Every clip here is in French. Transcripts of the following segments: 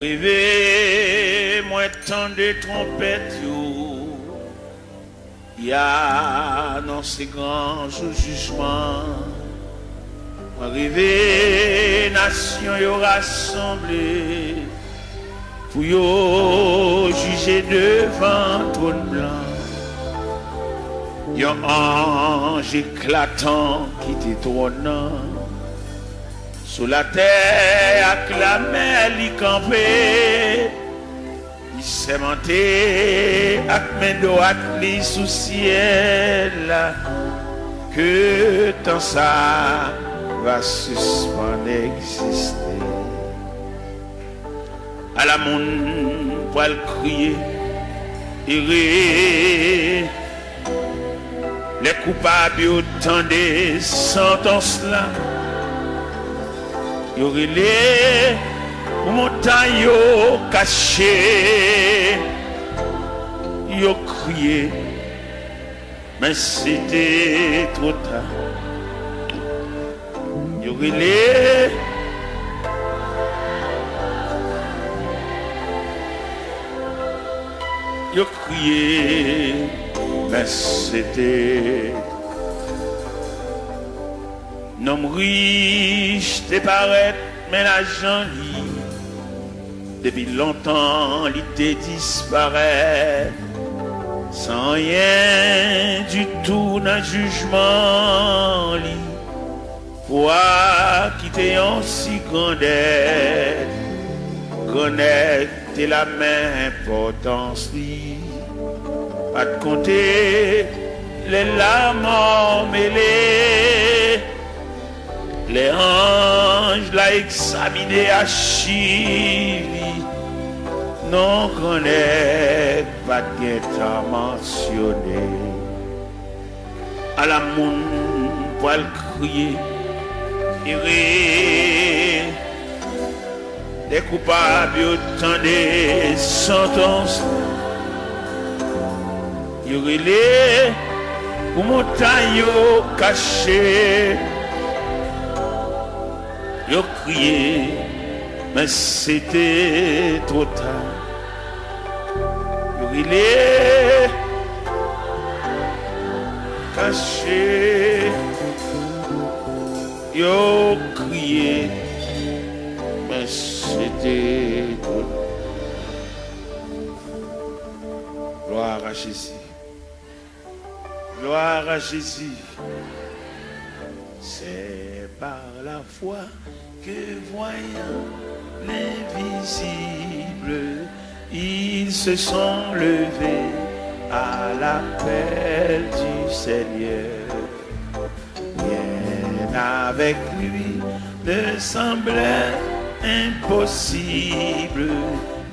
Rêvez, moi tant de trompettes, il y a dans ces grands jours jugement. Moi rêvez, nation y rassemblée, pour y juger devant trône blanc. Yon ange éclatant qui t'étonnant. Sous la terre, avec la mer, il campait. Il s'est monté, avec mes doigts, il sous ciel. Que tant ça va suspendre exister. À la monde, pour le crier, errer. Les coupables autant des sentences là. Y aurait les montagnes cachées. Y ont crié, mais c'était trop tard. Y aurait les y ont crié, mais c'était nom riche te paraît, mais l'argent depuis longtemps il te disparaît sans rien du tout dans le jugement pour quitter en si grande aide connaître la même importance pas de compter les larmes mêlées. Les anges l'ont examiné à Chili. Non connaît pas de temps mentionné. À la monde pour le crier. Errer. Les coupables autant des sentences. Y aurait les montagnes cachées. Yo crié, mais c'était trop tard. Yo rilé, caché. Yo crié, mais c'était trop tard. Gloire à Jésus. Gloire à Jésus. C'est par la foi que voyant l'invisible, ils se sont levés à l'appel du Seigneur. Rien avec lui ne semblait impossible,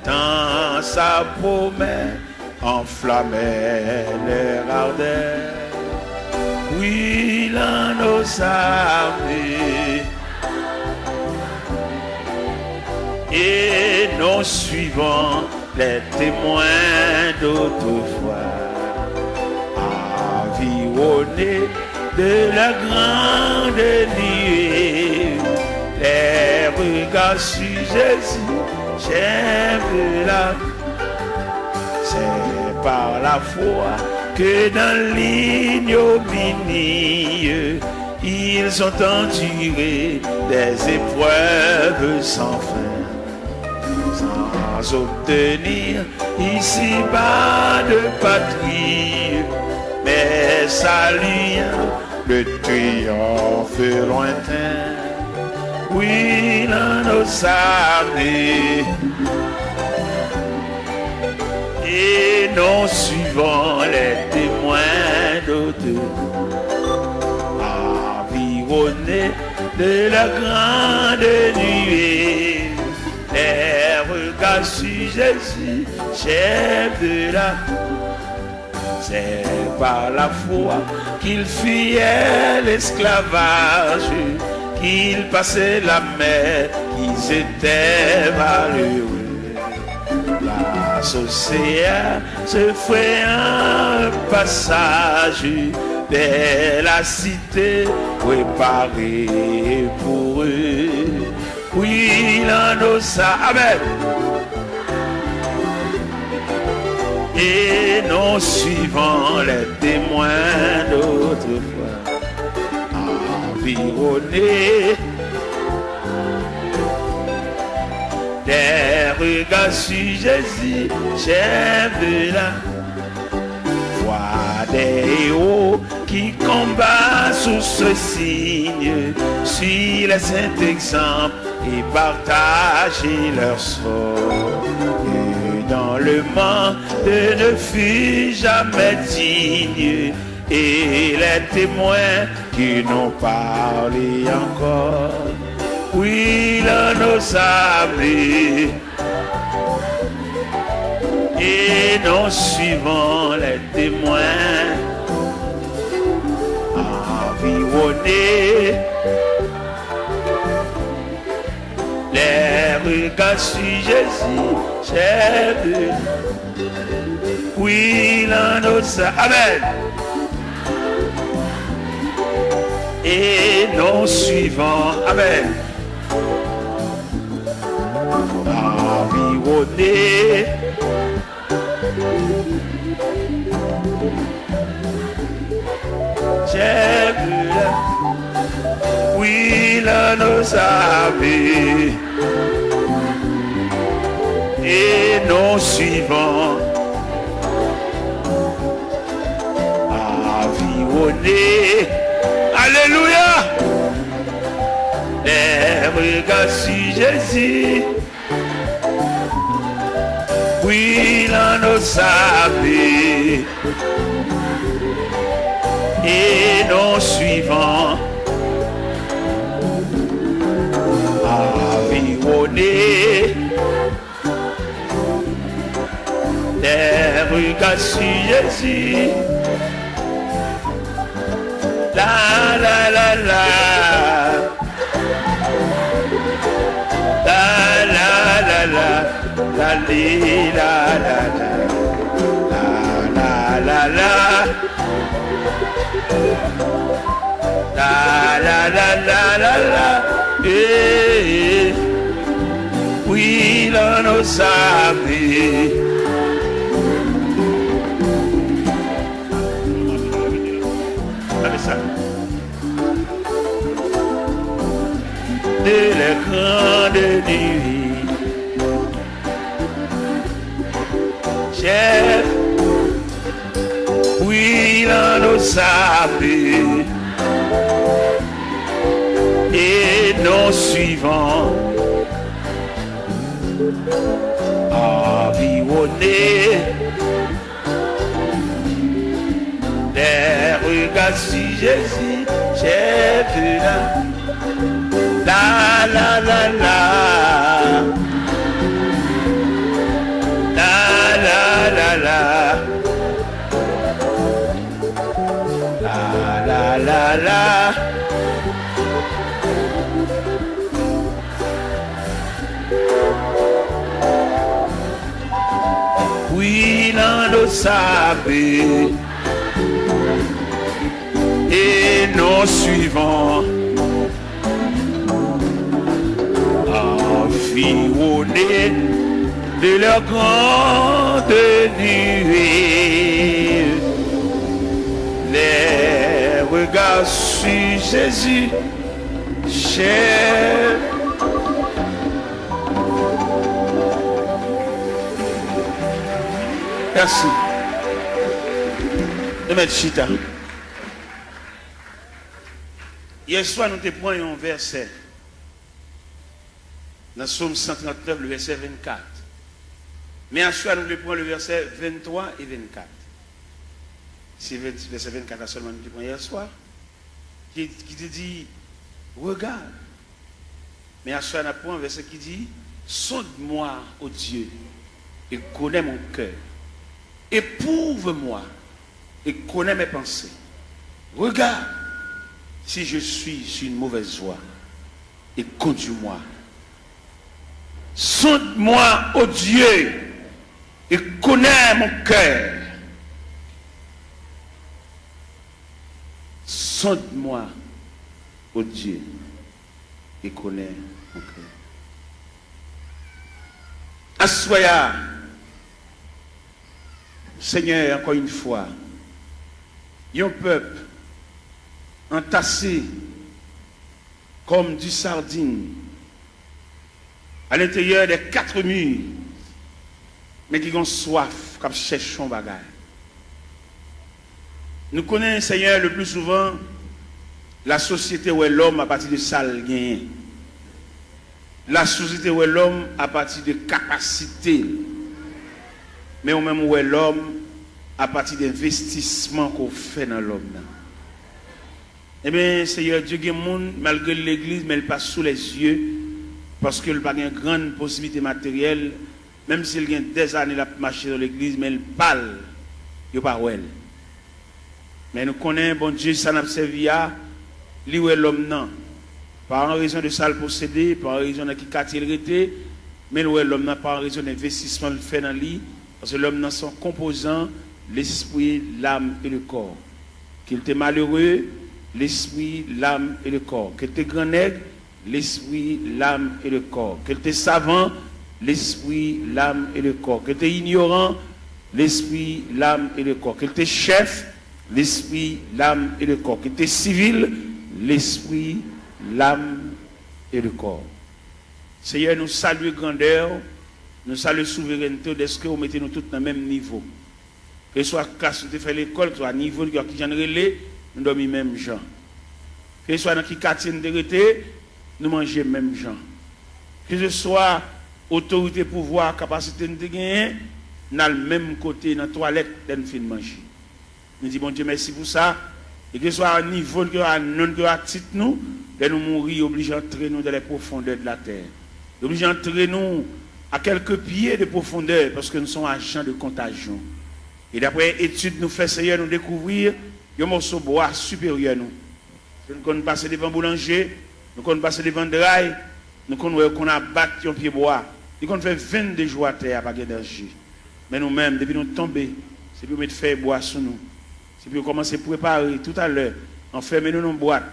tant sa promesse enflammait leur ardeur. Oui, l'un nos armées et nos suivants, les témoins d'autrefois, environnés de la grande nuée, les regards sur Jésus, j'aime la. C'est par la foi que dans l'ignominie, ils ont enduré des épreuves sans fin, sans obtenir ici-bas de patrie, mais saluant le triomphe lointain. Oui, dans nos armées et nos suivants, les témoins d'autrefois, environnés de la grande nuée, les regards sur Jésus, chef de la. C'est par la foi qu'il fuyait l'esclavage, qu'ils passaient la mer, qu'ils étaient malheureux. L'océan se fait un passage vers la cité préparée pour eux. Oui, dans nos Amen. et non suivant les témoins d'autrefois, environnés des regards sur Jésus, chef de la voix des héros qui combattent sous ce signe, suivent les saints exemples et partagent leur sort. Et dans le monde ne fut jamais digne, et les témoins qui n'ont parlé encore, oui, là nos amis, et non suivant les témoins, environnés, les regards sur Jésus, chef de, oui, là nos amis, amen. Et non suivant, amen, environné, j'ai vu là, oui, là nos amis, et non suivant, environné. Alléluia. Les regards sur Jésus, oui, là nos amis, et non suivant, environnés. Les regards sur Jésus, la la la la, la la la la, la li la la la, la la la, la la la la la la, eh, oui, là nos amis. De la grande nuit, chef, oui, là nos amis, et non suivant, environnés, des regards sur Jésus, chef de la la la la, la la la la, la la la la, oui, là nos sables et nos suivants, environnés de leur grande nuée, les regards sur Jésus, cher. Merci. De mettre chita. Hier soir, nous te prenons un verset. Dans Psaume 139, le verset 24. Mais à soir, nous le prenons le verset 23 et 24. C'est le verset 24 seulement nous le prenons hier soir. Qui te dit, regarde. Mais à soir, nous prenons un verset qui dit, sonde-moi, ô Dieu, et connais mon cœur. Éprouve-moi et connais mes pensées. Regarde si je suis sur une mauvaise voie et conduis-moi. Sonde-moi, ô Dieu, et connais mon cœur. Sonde-moi, ô Dieu, et connais mon cœur. Assoya, Seigneur, encore une fois, un peuple entassé comme du sardine à l'intérieur des 4 murs, mais qui ont soif, comme cherchent bagaille. Nous connaissons, Seigneur, le plus souvent la société où est l'homme à partir de sale gain. La société où est l'homme à partir de capacité. Mais au même où est l'homme à partir d'investissement qu'on fait dans l'homme. Eh bien, Seigneur Dieu, il y a des gens, malgré l'église, mais il passe sous les yeux, parce qu'il n'a pas une grande possibilité matérielle, même s'il y a des années à marcher dans l'église, mais il parle, il n'y a pas où elle. Mais nous connaissons, bon Dieu, ça n'a pas servi à lui où est l'homme, non. Pas en raison de ça le posséder, pas en raison de qui quartier il était, mais où est l'homme, non, pas en raison d'investissement le fait dans lui, parce que l'homme, non, sont composants, l'esprit, l'âme et le corps. Qu'il était malheureux, l'esprit, l'âme et le corps. Qu'il était grand nègre, l'esprit, l'âme et le corps. Qu'il était savant, l'esprit, l'âme et le corps. Qu'il était ignorant, l'esprit, l'âme et le corps. Qu'il était chef, l'esprit, l'âme et le corps. Qu'il était civil, l'esprit, l'âme et le corps. Seigneur, nous saluons grandeur, nous saluons souveraineté, de ce que vous mettez nous tous dans le même niveau. Que ce soit classe de faire l'école, que ce soit niveau qui j'en relais, nous dormons même gens. Que ce soit dans qui quartier de rété, nous mangeons même gens. Que ce soit autorité, pouvoir, capacité de gagner, nous avons le même côté dans la toilette de nous finir manger. Nous disons, bon Dieu, merci pour ça. Et que ce soit à niveau, que à non, que à titre nous, de nous mourir, obligés d'entrer nous dans les profondeurs de la terre. Obligés d'entrer nous à quelques pieds de profondeur, parce que nous sommes agents de contagion. Et d'après études nous fait Seigneur nous découvrir un morceau de bois supérieur nous. Nous connaissons passer devant boulanger, nous connaissons passer devant drail, nous connaissons qu'on a battu un pied bois. Nous connaissons fait 22 jours à terre à d'énergie. Mais nous-mêmes, depuis nous tomber, c'est pour mettre faire bois sur nous. C'est pour commencer à préparer tout à l'heure, enfermer nous dans une boîte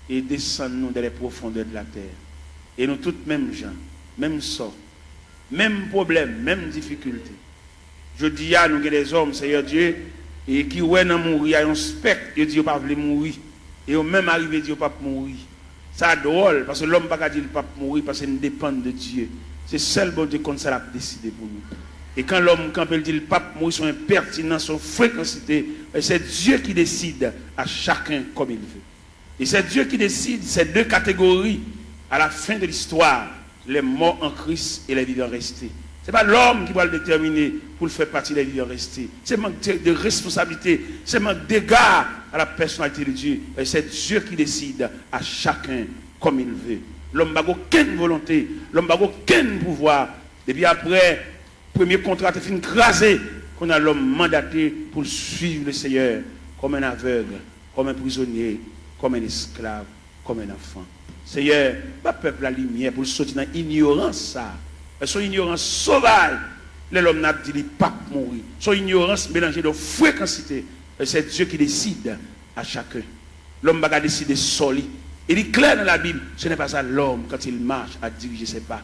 et descendre nous dans les profondeurs de la terre. Et nous tous mêmes gens, même sort, même problème, même difficulté. Je dis à nous que des hommes, Seigneur Dieu, et qui ouais dans mourir, il y a un spectre, ils disent pas veulent mourir. Et au même arrivé, ils disent pas mourir. Ça drôle, parce que l'homme pas dire pas mourir, parce qu'il dépend de Dieu. C'est seul bon Dieu comme ça l'a décidé pour nous. Et quand l'homme, quand il dit le pape mourir, son impertinence, son fréquencité, c'est Dieu qui décide à chacun comme il veut. Et c'est Dieu qui décide ces 2 catégories à la fin de l'histoire, les morts en Christ et les vivants restés. Ce n'est pas l'homme qui va le déterminer pour le faire partie des vivants restés. C'est manque de responsabilité, c'est manque d'égard à la personnalité de Dieu. Et c'est Dieu qui décide à chacun comme il veut. L'homme n'a aucune volonté, l'homme n'a aucun pouvoir. Et puis après, premier contrat est fini crasé, qu'on a l'homme mandaté pour suivre le Seigneur comme un aveugle, comme un prisonnier, comme un esclave, comme un enfant. Seigneur, pas peuple la lumière pour sortir dans l'ignorance ça. Son ignorance sauvage, l'homme n'a dit pas mourir. Son ignorance mélangée de fréquencité. C'est Dieu qui décide à chacun. L'homme va décider seul. Il est clair dans la Bible, ce n'est pas ça l'homme quand il marche à diriger ses pas.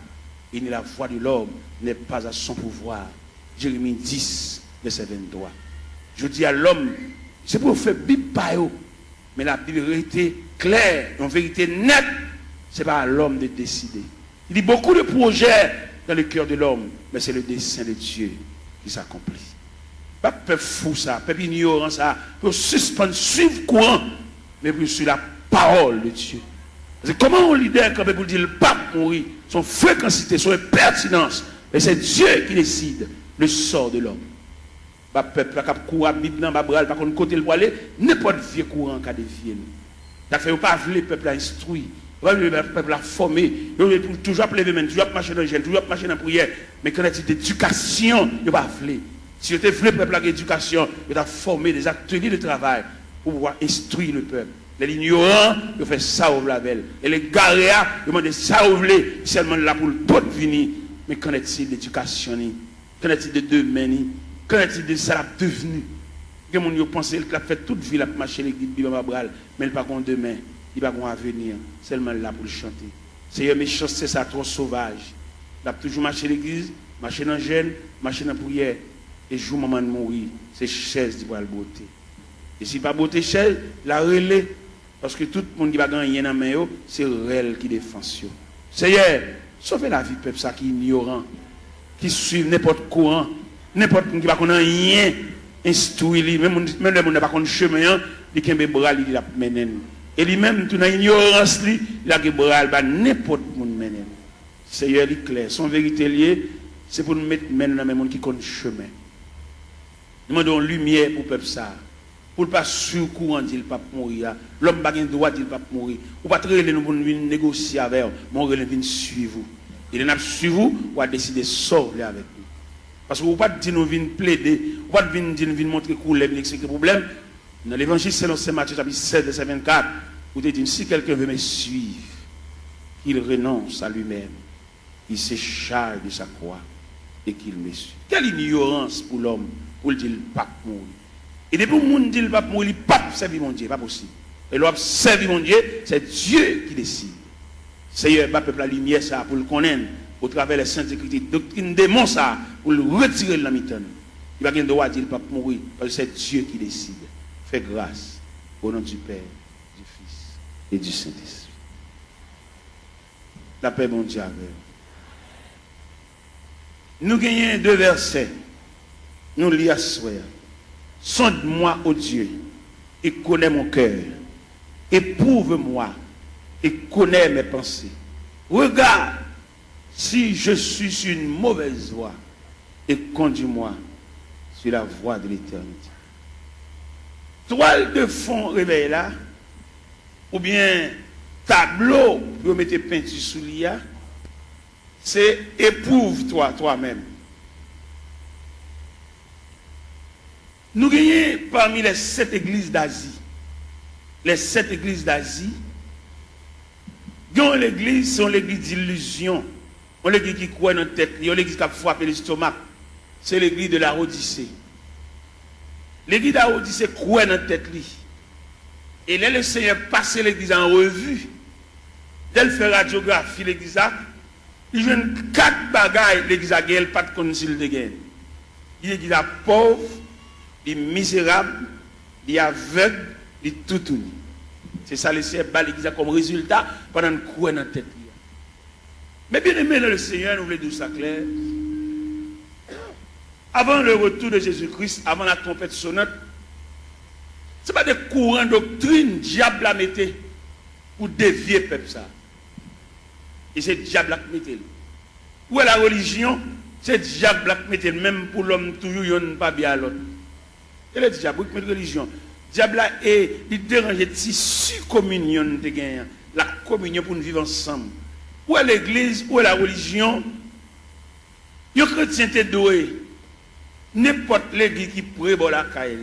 Et la voix de l'homme n'est pas à son pouvoir. Jérémie 10, verset 23. Je dis à l'homme, c'est pour faire Bible par eux. Mais la Bible était claire, en vérité nette, ce n'est pas à l'homme de décider. Il y a beaucoup de projets dans le cœur de l'homme, mais c'est le dessein de Dieu qui s'accomplit. Pas peuple fou ça, peuple ignorant ça, pour suspendre, suivre courant, mais pour suivre la parole de Dieu. C'est comment on leader quand pour dire le pape mourir, son fréquencité, son pertinence, et c'est Dieu qui décide le sort de l'homme. Pas peuple qui court à Bible dans Babral, par contre côté le aller, n'importe vieux courant qui a dévié. Ça fait pas le peuple à instruire. Le peuple a formé, toujours lever main, toujours marcher dans le jeûne, toujours marcher dans la prière. Mais quand il y a d'éducation, il ne va pas voulu. Si vous voulez le peuple à l'éducation, il a formé des ateliers de travail pour pouvoir instruire le peuple. Les ignorants, ils font ça au label. Et les garéas, ils demandent ça au blé, seulement là pour le tout venir. Mais qu'en est-il d'éducation? Qu'en est-il de demain? Qu'en est-il de ça devenu? Que mon yo pense qu'il a fait toute vie, il a marché l'église Bibabral, mais il n'a pas demain. Il va avoir un avenir, seulement là pour le chanter. C'est une méchanceté, ça trop sauvage. Il a toujours marché l'église, marché dans le jeûne, marché dans la prière. Et jour maman mourir, c'est chaise qui va le beauté. Et si pas beauté chaise, la relais parce que tout le monde qui va gagner dans main c'est elle qui défend. Seigneur, sauvez la vie peuple ça qui est ignorant, qui suit n'importe courant, n'importe qui va connaître rien, instruit même le monde n'a pas connaît chemin, il kembe bras il la menen. Et lui-même tout dans ignorance il a que bras ba n'importe monde menen. Seigneur il clair, son vérité liée, c'est pour nous mettre maintenant dans monde qui connaît chemin. Nous demandons lumière pour peuple ça. Pour ne pas sur courant dit pas mourir. L'homme pas droit dit pas mourir. Ou pas très nous pour venir négocier avec vous, mon relève vient suivre vous. Il n'a suivre vous ou a décider sortir avec nous. Parce que vous pas dire nous venir plaider, ou pas venir dire nous venir montrer couleur c'est le problème. Dans l'évangile selon Saint Matthieu chapitre 7 verset 24, vous dites si quelqu'un veut me suivre, qu'il renonce à lui-même, il se charge de sa croix et qu'il me suit. Quelle ignorance pour l'homme pour dire pas mourir. Et depuis que le monde dit le pape mourir, il ne peut pas servir mon Dieu, pas possible. Et l'homme servir mon Dieu, c'est Dieu qui décide. Seigneur, pas peuple la lumière ça pour le connaître, au travers des saintes écritures, doctrine démon ça, pour le retirer de la mitane. Il va pas droit de dire le pape mourir, parce que c'est Dieu qui décide. Fais grâce au nom du Père, du Fils et du Saint-Esprit. La paix mon Dieu avec vous. Nous gagnons 2 versets. Nous lisons ce soir. Sonde-moi, ô Dieu, et connais mon cœur. Éprouve-moi et connais mes pensées. Regarde si je suis sur une mauvaise voie et conduis-moi sur la voie de l'éternité. Toile de fond réveille là, ou bien tableau pour mettre peinture sous l'IA, c'est éprouve-toi toi-même. Nous gagnons parmi les 7 églises d'Asie. Les 7 églises d'Asie. L'église, c'est l'église d'illusion. On l'église qui croit dans la tête, on l'église qui a frappé l'estomac. C'est l'église de la Odyssée. L'église de la Odyssée croit dans la tête. Et là, le Seigneur passe l'église en revue. Dès qu'il fait radiographie, l'église a, il joue 4 bagailles, l'église a gagné, pas de concile de gain. L'église a pauvre, il est misérable, il est aveugle, il est tout uni. C'est ça le Seigneur bat l'église comme résultat pendant que nous dans la tête. Mais bien aimé le Seigneur, nous voulons dire ça clair. Avant le retour de Jésus-Christ, avant la trompette sonnante, ce n'est pas des courants doctrine diable a metté pour dévier le peuple ça. Et c'est diable qui metté. Où est la religion? C'est diable qui metté même pour l'homme toujours il n'y a pas bien à l'autre. Et le diable qui met religion. Diable est il dérange tissu communion de gagner la communion pour nous vivre ensemble. Où est l'église, où est la religion? Les chrétiens te doué. N'importe l'église qui pourrait bon la caille.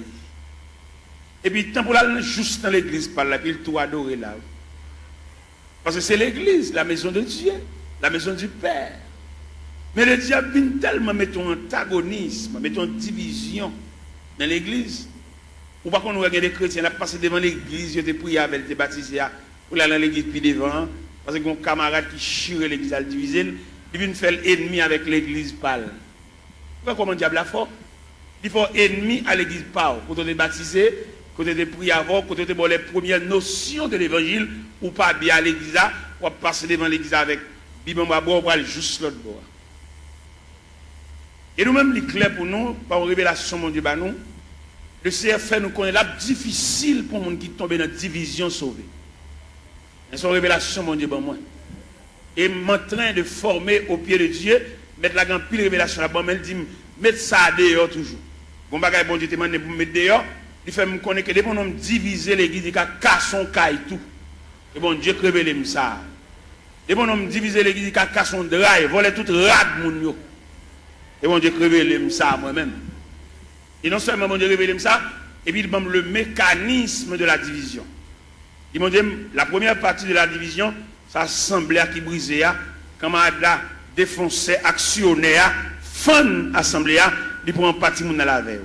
Et puis tant pour aller juste dans l'église par là, puis il tout adorer là. Parce que c'est l'église, la maison de Dieu, la maison du Père. Mais le diable vient tellement mettre un antagonisme, mettre une division dans l'église. Ou pas qu'on nous regarde des chrétiens, on a passé devant l'église, ils ont prié avec, ils ont baptisé, pour aller dans l'église puis devant, parce qu'il y a un camarade qui chire l'église à le diviser, il vient faire l'ennemi avec l'église pâle. Pourquoi comment diable a fort? Il faut ennemi à l'église pâle. Quand on est baptisé, quand on est prié avant, quand on est bon les premières notions de l'évangile, ou pas bien à l'église, ou passer devant l'église avec bibamba bois, ou aller juste l'autre bois. Et nous-mêmes, il est clair pour nous, par une révélation, mon Dieu, bah nous, le Seigneur fait nous connaître la difficile pour les gens qui tombent dans la division sauvée. C'est une révélation, mon Dieu, bon moi. Et en train de former au pied de Dieu, mettre la grande pile révélation là-bas, mais il dit, mettre ça dehors toujours. Bon bagage, bon Dieu te demande pour mettre dehors, il fait me connaître que dès qu'on a divisé l'église, il a cassé son caille tout. Et bon Dieu révèle ça. Dès qu'on a divisé l'église, il a cassé son drive, volé tout rad mon yo. Et bon Dieu révèle ça moi-même. Et non seulement mon Dieu révèle ça, et puis il montre le mécanisme de la division. Il m'a dit, la première partie de la division, ça semblait qui brisait, quand on a défoncé, actionné, fan assemblée, il prend partie de la veille.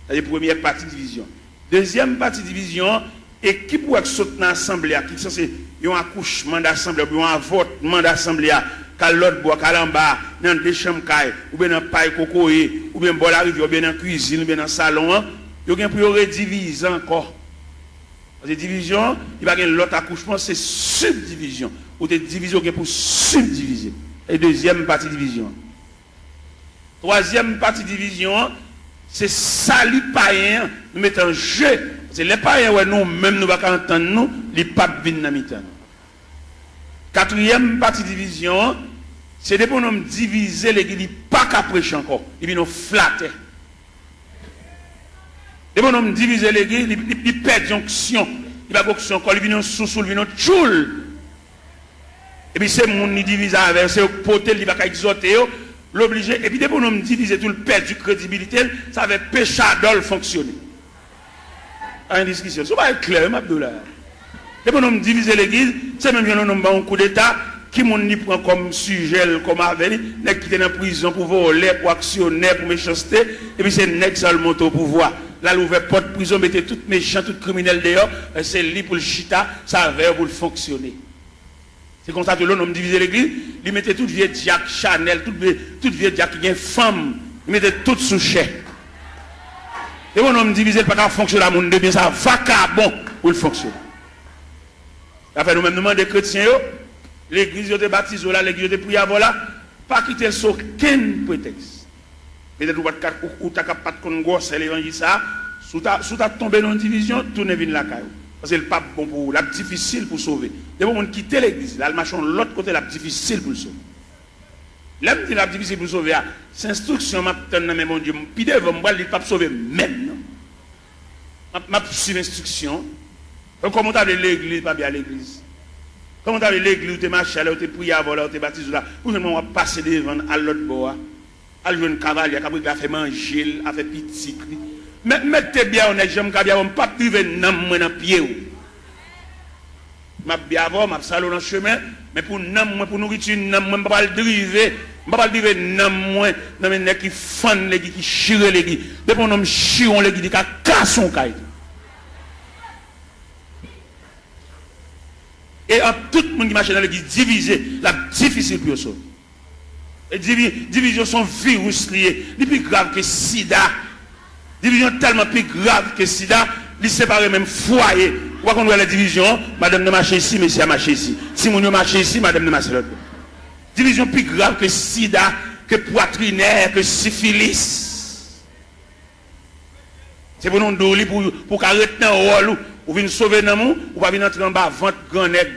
C'est la première partie de division. Deuxième partie de division, et qui pourrait sauter dans l'assemblée, qui est censé un accouchement d'assemblée, un avortement d'assemblée, qu'à l'autre bois, qu'à l'en bas, dans des chambres, ou bien dans paille cocoé, ou bien dans la rivière, ou bien dans la cuisine, ou bien dans le salon, il y a pour rediviser encore. Parce que division, il va y avoir l'autre accouchement, c'est subdivision. Ou des divisions pour subdiviser. Et deuxième partie division. Troisième partie division, c'est salut païen, nous mettons en jeu. C'est les païens, ouais, nous, même nous, ne pouvons pas entendre nous, les papes viennent dans le temps. Quatrième partie division, c'est des bonhommes diviser l'église, ils ne pas qu'à prêcher encore, ils viennent nous flatter. Des bonhommes diviser l'église, ils perdent jonction, ils ne pas encore, ils viennent sous, ils viennent tchoul. Et puis c'est mon qui divise avec, c'est poter, il va exhorter, l'obliger, et puis des bonhommes diviser tout le perdre du crédibilité, ça va péché d'ol fonctionner. À une discussion, ça va être clair, Abdoulaye. Les bonhommes diviser l'église, c'est même un coup d'État qui m'ont prend comme sujet, comme avenir, qui est dans la prison pour voler, pour actionner, pour méchanceté, et puis c'est nèg seulement au pouvoir. Là, l'ouvert porte prison, mettez tout méchant, tout criminel dehors, c'est lui pour le chita, ça va pour le fonctionner. C'est comme ça que l'homme divisait l'église, il mettait tout vieux Jack Chanel, tout vieux Jack qui est femme, il mettait tout sous chèque. Et mon homme divisé, il ne peut pas fonctionner à mon bien, ça va bon pour le fonctionner. Après, nous-mêmes, nous demandons des chrétiens, l'église de baptisé là, l'église de prière là, pas quitter sur aucun prétexte. Peut-être que vous n'avez pas de gosse, l'évangile ça, sous ta tombé dans une division, tout ne vient la caillou. Parce que le pape bon pour la difficile pour sauver. Des gens qui quittent l'église, là, le machin de l'autre côté, la difficile pour sauver. Là, je dis la difficile pour sauver, c'est instruction, je mais mon Dieu, puis devant moi, il ne pas sauver même. Je suis l'instruction. Comment tu as l'église, pas bien l'église. Comment tu as l'église, où tu es marché, où tu es prié avant, où tu es baptisé là, où tu vas passer devant à l'autre bois, à jouer un cavalier, qui a fait manger, a fait petit. Mais mettez bien, on est jamais bien, on ne peut pas priver dans le pied. Je bien avant, je salon dans le chemin, mais pour nourriture, je ne peux pas le driver. Je ne peux pas le driver dans les gens qui font les qui chirent les gens. Depuis qu'on a chiré les gens, qui cassent son caille. Et en tout le monde qui marche dans l'église divisé, la difficile pour eux. Les divisions sont virus liés, les plus graves que sida. Division tellement plus grave que sida, ils séparent même foyer. Pourquoi qu'on voit la division, madame ne marche ici, monsieur a marché ici. Si mon marche ici, madame ne marche l'autre. Division plus grave que sida, que poitrinaire, que syphilis. C'est pour nous donner pour qu'arrêter dans le rôle, ou venir sauver dans le monde, ou pas venir entrer en bas, vente grand nègre.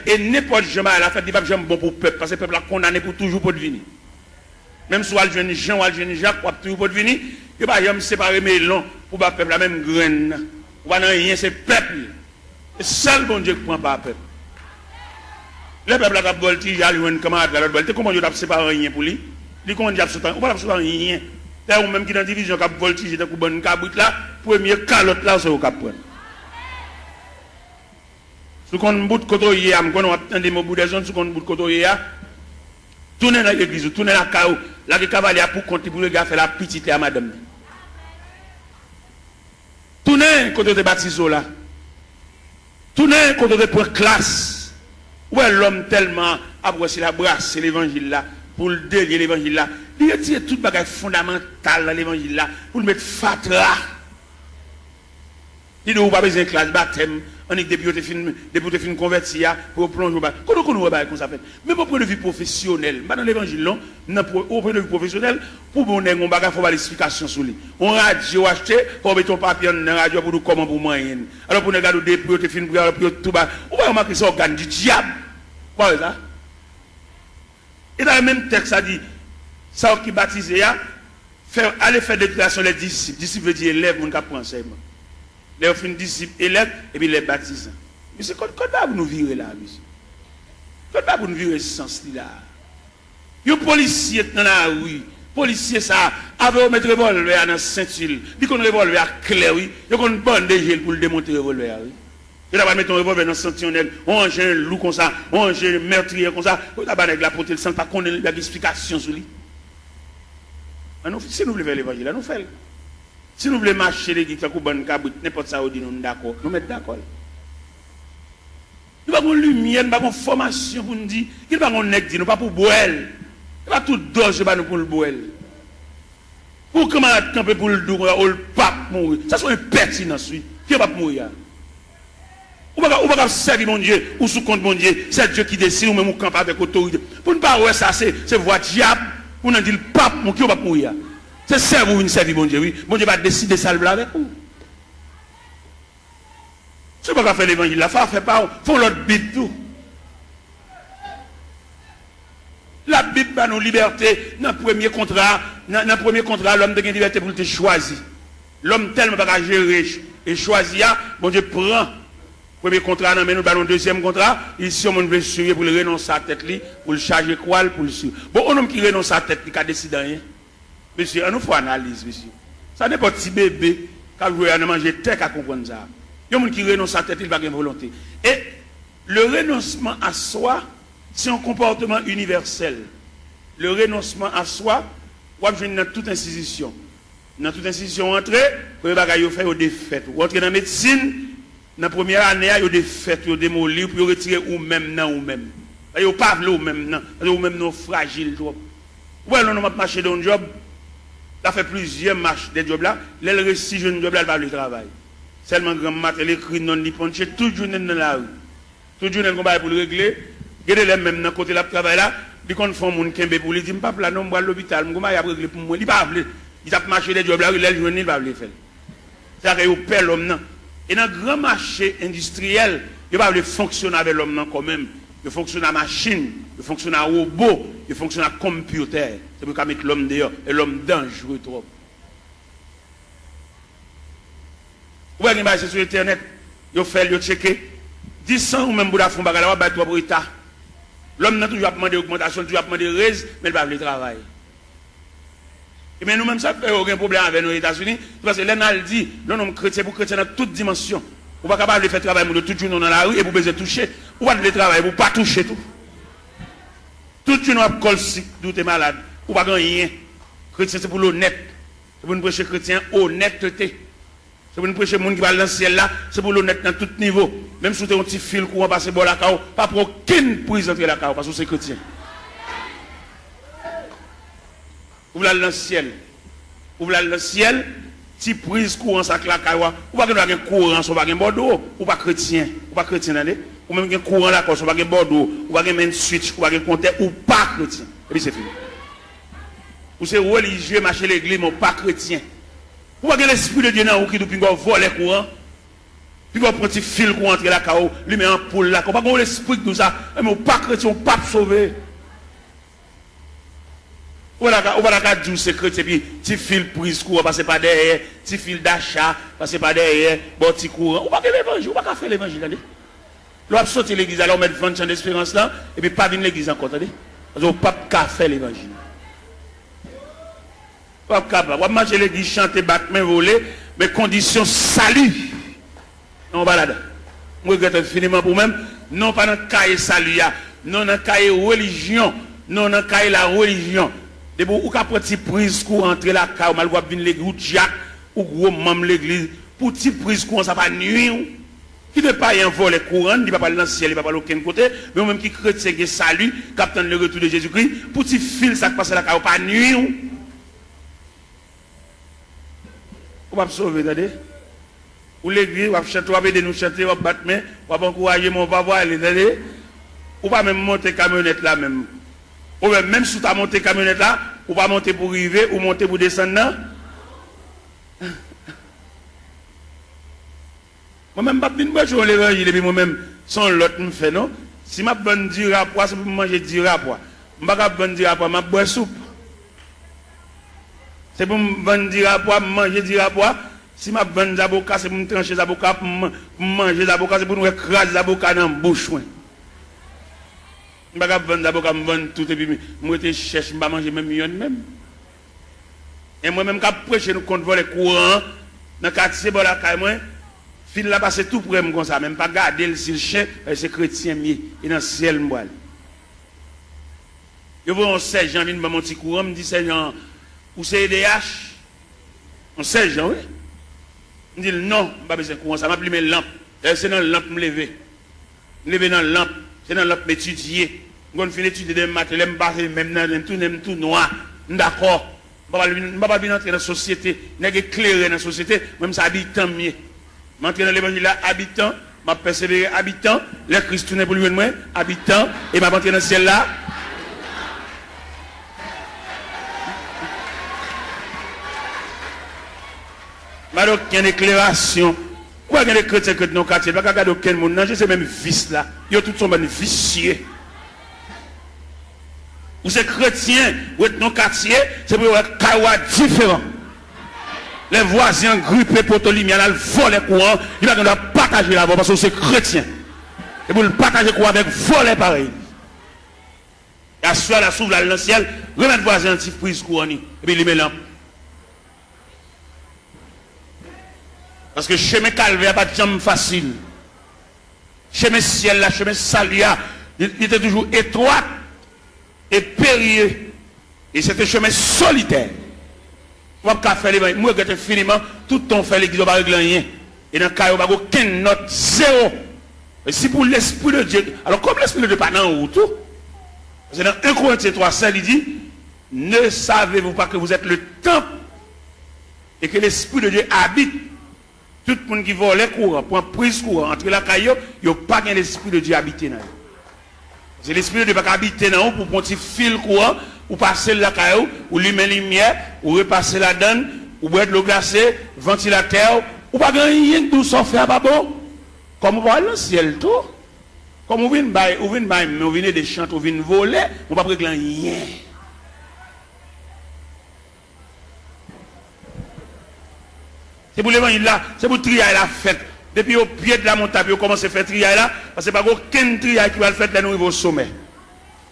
Et n'importe jamais, la fête n'est pas bon pour le peuple, parce que le peuple a condamné pour toujours pour devenir. Même si on jeune Jean ou on jeune Jacques, on toujours pour devenir, il n'y a pas de séparer mes longs pour le peuple, la même graine. On va rien, c'est le peuple. C'est seul bon Dieu qui prend pas le peuple. Le peuple a voltigé, il a un camarade, comment Dieu a séparé rien pour lui? Il dit qu'on dit absolument, on va absolument rien. D'ailleurs, même qui dans la division, qui a voltigé, dans une cabrit là, premier calotte là, c'est au cap. Si on bout de côté, on a des mots de zone, si on bout de côté, tournez dans l'église, tournez dans la caillou, la cavalier pour compter pour le gars faire la petite à madame. Tournez côté de baptisé là. Tournez côté de point classe. Où est l'homme tellement apprécié la brasse, c'est l'évangile là, pour le délier l'évangile là. Il retire tout bagage fondamental dans l'évangile là, pour le mettre fatra. Il ne doit pas besoin de classe baptême. On est depuis que tu converti pour plonger. Comment on va comme ça fait? Mais pour point de vue professionnel, dans l'évangile, non, au point de vue professionnel, pour qu'on ait un bagage, il faut avoir l'explication sur lui. On radio acheté, pour mettre ton papier dans la radio pour nous comment pour moyen. Alors pour nous regarder depuis que tu finis pour tout bas, on va remarquer ça organe du diable. Quoi ça? Et dans le même texte, ça dit, ça qui baptise, aller faire déclaration les disciples. Disciples veut dire élève, mon cap enseignement. Les fins disciples élèves et puis les baptisants. Mais c'est quoi pour nous virer là, monsieur? Quoi pour nous virer ce sens-là? Les policiers dans la rue, policiers ça, avec mettre revolver dans la ceinture, dit qu'on revolver à clair, oui, ils ont une bande de gel pour le démonter le revolver, oui. Il va mettre un revolver dans le sentinelle, on range un loup comme ça, on range un meurtrier comme ça, on va mettre la portée, sans pas qu'on ait une explication sur lui. Si nous voulons faire l'évangile, nous faisons. Si nous voulons marcher les guides, n'importe ça, nous d'accord. Nous mettons d'accord. Nous n'avons pas de lumière, nous n'avons pas de formation pour nous dire, nous n'avons pas de nous pas pour boire. Nous pas tout doge pour le boire. Pour comment camper pour le dos, ou le pape mourir. Ça c'est impertinent, qui ne va pas mourir. Ou pas servir mon Dieu, ou sous compte mon Dieu, c'est Dieu qui décide, ou même on campe avec autorité. Pour ne pas voir ça, c'est voix diable, pour nous dire le pape qui ne va pas mourir. C'est servir ou une servir mon Dieu, oui. Mon Dieu va décider ça avec vous. Si vous ne pouvez pas faire l'évangile, la fait pas, faut l'autre Bible tout. La Bible va nous liberté. Dans le premier contrat, l'homme a une liberté pour te choisir. L'homme tellement pas gérer et choisir, bon Dieu prend. Premier contrat, mais nous allons deuxième contrat. Ici, on veut suivre pour le renoncer à la tête, pour le charger quoi, pour le suivre. Bon, un homme qui renonce à la tête, il a décidé rien. Monsieur, on nous faut analyse, monsieur. Ça n'est pas petit bébé qui a joué à manger tête à comprendre ça. Il y a des gens qui renoncent à la tête, il va avoir une volonté. Et le renoncement à soi, c'est un comportement universel. Le renoncement à soi, on va dans toute institution. Dans toute institution, entrer, vous allez faire des fêtes. Vous entrez dans la médecine, dans la première année, il y a des fêtes, il y a des démolir, puis vous retirez ou-même, non, ou-même. Il n'y a pas de ou-même, non, ou-même, non, fragile. Ouais, on va marcher dans un job, il a fait plusieurs marches des jobs là, les récits jeunes jobs là, il va le travail. Seulement grand matin, l'écrit non, il punche, tout jour dans la rue. Tout jour, on va pour le régler. Regardez les mêmes dans côté de travail là, ils font mon kembe pour lui dire, papa, là, non, moi, l'hôpital, moi, il a réglé pour moi. Il va appeler. Il a marché des jobs là, il a le journée, il va le faire. C'est-à-dire qu'il perd l'homme là. Et dans le grand marché industriel, il va fonctionner avec l'homme là quand même. Il fonctionne à machine, il fonctionne à robot, il fonctionne à computer. C'est pour qu'on mette l'homme dehors. Et l'homme dangereux trop. Vous voyez, il sur Internet, il fait, il checker. 10 ans ou même pour la fond, il va avoir 3 pour l'État. L'homme n'a toujours pas demandé augmentation, toujours pas demandé raise, mais il va aller travailler. Et bien nous-mêmes, ça fait aucun problème avec nos États-Unis. Parce que l'État dit, non, non, chrétien pour chrétien dans toutes dimensions. Vous n'êtes pas capable de faire travail pour tout le monde dans la rue et vous pouvez toucher. Vous pouvez travailler pour ne pas toucher tout. Tout le monde a col si vous êtes malade. Vous n'avez pas rien. Chrétien, c'est pour l'honnête. C'est pour nous prêcher chrétien honnêteté. C'est pour nous prêcher les gens qui va dans le ciel là. C'est pour l'honnête dans tout niveau. Même si vous avez un petit fil qui va passer par la cao, pas pour aucune prise entre la cao parce que c'est chrétien. Vous voulez aller dans le ciel. Vous voulez aller dans le ciel. Si prise courant ça la caille, ou pas un courant, ou pas un bordeaux, ou pas chrétien, ou pas chrétien, ou même un courant là, ou pas un bordeaux, ou pas un switch, ou pas un compteur, ou pas chrétien. Et puis c'est fini. Ou c'est religieux, marcher l'église, mais pas chrétien. Ou pas l'esprit de Dieu dans ou qui nous vole les courants, puis on prend un petit fil pour entrer la caille, lui met un poule là, ou pas l'esprit de tout ça, mais pas chrétien, pas sauvé. Ou la dire c'est chrétien, puis petit fil prise courant, passer pas derrière, petit fil d'achat, passer pas derrière, bon petit courant. Ou pas l'évangile, ou pas faire l'évangile, attendez. L'on a sauté l'église, alors on met 20 ans d'espérance là, et puis pas venir l'église encore, attendez. Parce qu'on ne peut pas faire l'évangile. Pas capable. On va manger l'église, chanter, battre, main, voler, mais condition salut. On va là-dedans. Je regrette infiniment pour même, non pas dans le cahier salut, non dans le cahier religion, non dans le cahier la religion. De bon, ou qu'après petit prise pour entrer la cave, mal voir venir l'église, ou Jack, ou gros membre l'église, pour petit prise courant, ça va nuire. Qui ne pas y en voler courant, il ne va pas aller dans le ciel, il ne va pas aller aucun côté, mais même qui chrétien qui salut, qui attend le retour de Jésus-Christ, pour petit fil, ça passe la cave, pas nuire. On va sauver, attendez. Ou l'église, on va chanter, on va aider nous chanter, on va battre main, on va encourager, on va voir, attendez. Ou pas même monter camionnette là même. Ou même si tu as monté camionnette là, ou pas monter pour arriver, ou monter pour descendre là. Moi-même, je ne vais pas l'évangile, et puis moi-même, sans l'autre me fait, non? Si je bonne du rapport, c'est pour manger du rapport. Je ne vais pas bonne du rapport, je vais boire soupe. C'est pour me bonne du rapport, manger du rapport. Si je bonne des avocats, c'est pour me trancher des avocats, pour manger des avocats, c'est pour nous écraser des avocats dans la bouche. Je ne vais pas vendre d'abord comme vendre tout et puis je cherche, je ne vais pas manger même million même. Et moi-même, quand je prêche, nous compte voler courant, dans le quartier, bon la caille, moi, fil là passe tout pour moi comme ça, même pas garder le chien, c'est chrétien mieux, et dans le ciel, moi. Je vois un 16 janvier, je vais mon petit courant, je me dis 16 ans, ou c'est EDH? On 16 janvier, oui. Je me dis non, je ne vais pas besoin de courant, ça m'a pris mes lampes, c'est dans la lampe me lever. lever dans lampe, c'est dans lampe étudier. On finit d'étudier des maths, même tout noir. D'accord. Je ne vais pas entrer dans la société, je ne vais pas éclairer dans la société, même ça habitant mieux. Je vais dans l'évangile là, habitant, je vais persévérer habitant, le Christ tourne pour lui moi, habitant, et je vais entrer dans le ciel là. Alors, il y a une éclairation. Pourquoi il y a des chrétiens dans le quartier? Il n'y a pas aucun monde. Non, c'est même vice là. Ils ont tous sont vicieux. Ou c'est chrétien, ou est dans le quartier, c'est pour un kawa différent. Les voisins grippés pour te lumière, ils volent les courants, ils doivent partager la voie parce que c'est chrétien. Et pour le partager quoi avec voler pareil. Et à ce la s'ouvre dans le ciel, remettre voisin un petit prise courant, et puis il met là. Parce que chemin calvaire pas de jambe facile. Chemin ciel là, chemin salia, il était toujours étroit et périlleux. Et c'était un chemin solitaire. Moi, je fais les moi, je infiniment, tout ton fait l'église, pas régler rien. Et dans le cas, il n'y a aucune note, zéro. Et si pour l'Esprit de Dieu, alors comme l'Esprit de Dieu pas dans où tout, parce que dans 1 Corinthiens 3, il dit, ne savez-vous pas que vous êtes le temple et que l'Esprit de Dieu habite. Tout le monde qui vole les courants, pour prise courant, entre la caillou, il n'y a pas l'Esprit de Dieu habité dans. C'est l'Esprit de Dieu pas habiter dans pour prendre un petit fil courant, ou passer la caillou, ou lui mettre lumière, ou repasser la donne, ou boire de l'eau glacée, ventilateur, ou pas rien de tout ça faire pas bon. Comme vous voyez le ciel tout, comme vous venez des chants, vous venez voler, vous ne pouvez pas régler rien. C'est pour l'évangile là, c'est pour trier la fête. Depuis au pied de la montagne, vous commencez à faire trier là, parce que pas aucun trier qui va le faire là, nous arrivons au sommet.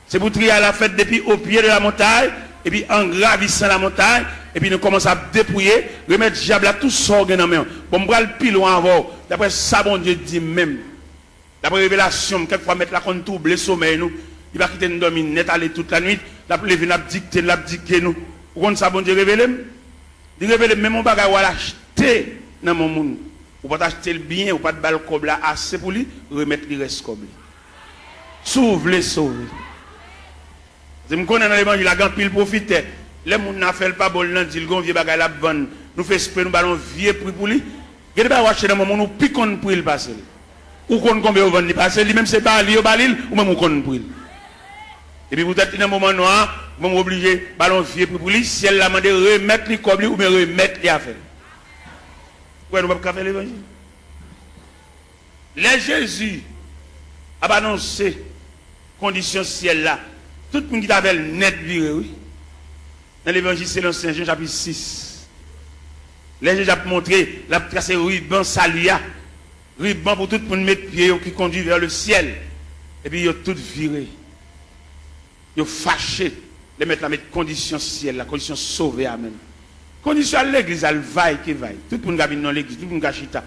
C'est pour trier la fête depuis au pied de la montagne, et puis en gravissant la montagne, et puis nous commençons à dépouiller, remettre diable à tout ça dans main. Bon, on va le pile loin avant. D'après ça, bon Dieu dit même. D'après révélation, quelquefois mettre la compte double le sommeil nous. Il va quitter nous dormir net aller toute la nuit. D'après lever, l'a dicté nous. Vous comprenez ça, bon Dieu révélé? Il révèle même mon bagage ou à l'acheter dans mon monde. Ou pas acheter le bien, ou pas de balle comme là assez pour lui, remettre le reste comme lui. Sauve les sauver. Je me connais dans l'évangile, la grande pile profite. Les gens n'a fait pas bon, ils disent, vieux bagage la bonne. Nous faisons esprit, nous ballons vieux prix pour lui. Il y a des acheter dans mon monde, nous piquons pour il passer. Ou qu'on combien on vend il passer, lui-même c'est pas lui au balil, ou même on connaît pour il. Et puis vous êtes dans un moment noir, vous êtes obligé, ballon vieux prix pour lui, si elle l'a demandé, remettre les comme lui, ou bien remettre les affaires. Ouais, nous ne pouvons pas faire l'évangile. Les Jésus a annoncé condition ciel là. Tout le monde qui avait net viré, oui. Dans l'évangile, c'est l'Ancien Jean chapitre 6. Les Jésus a montré, la tracé ruban salia. Ruban pour tout le monde mettre pied qui conduit vers le ciel. Et puis ils ont tout viré. Ils ont fâché. Les mettre la mettre condition ciel, la condition sauvée, amen. Condition à l'église, elle vaille qui vaille. Tout le monde a dans l'église, tout le monde a chita.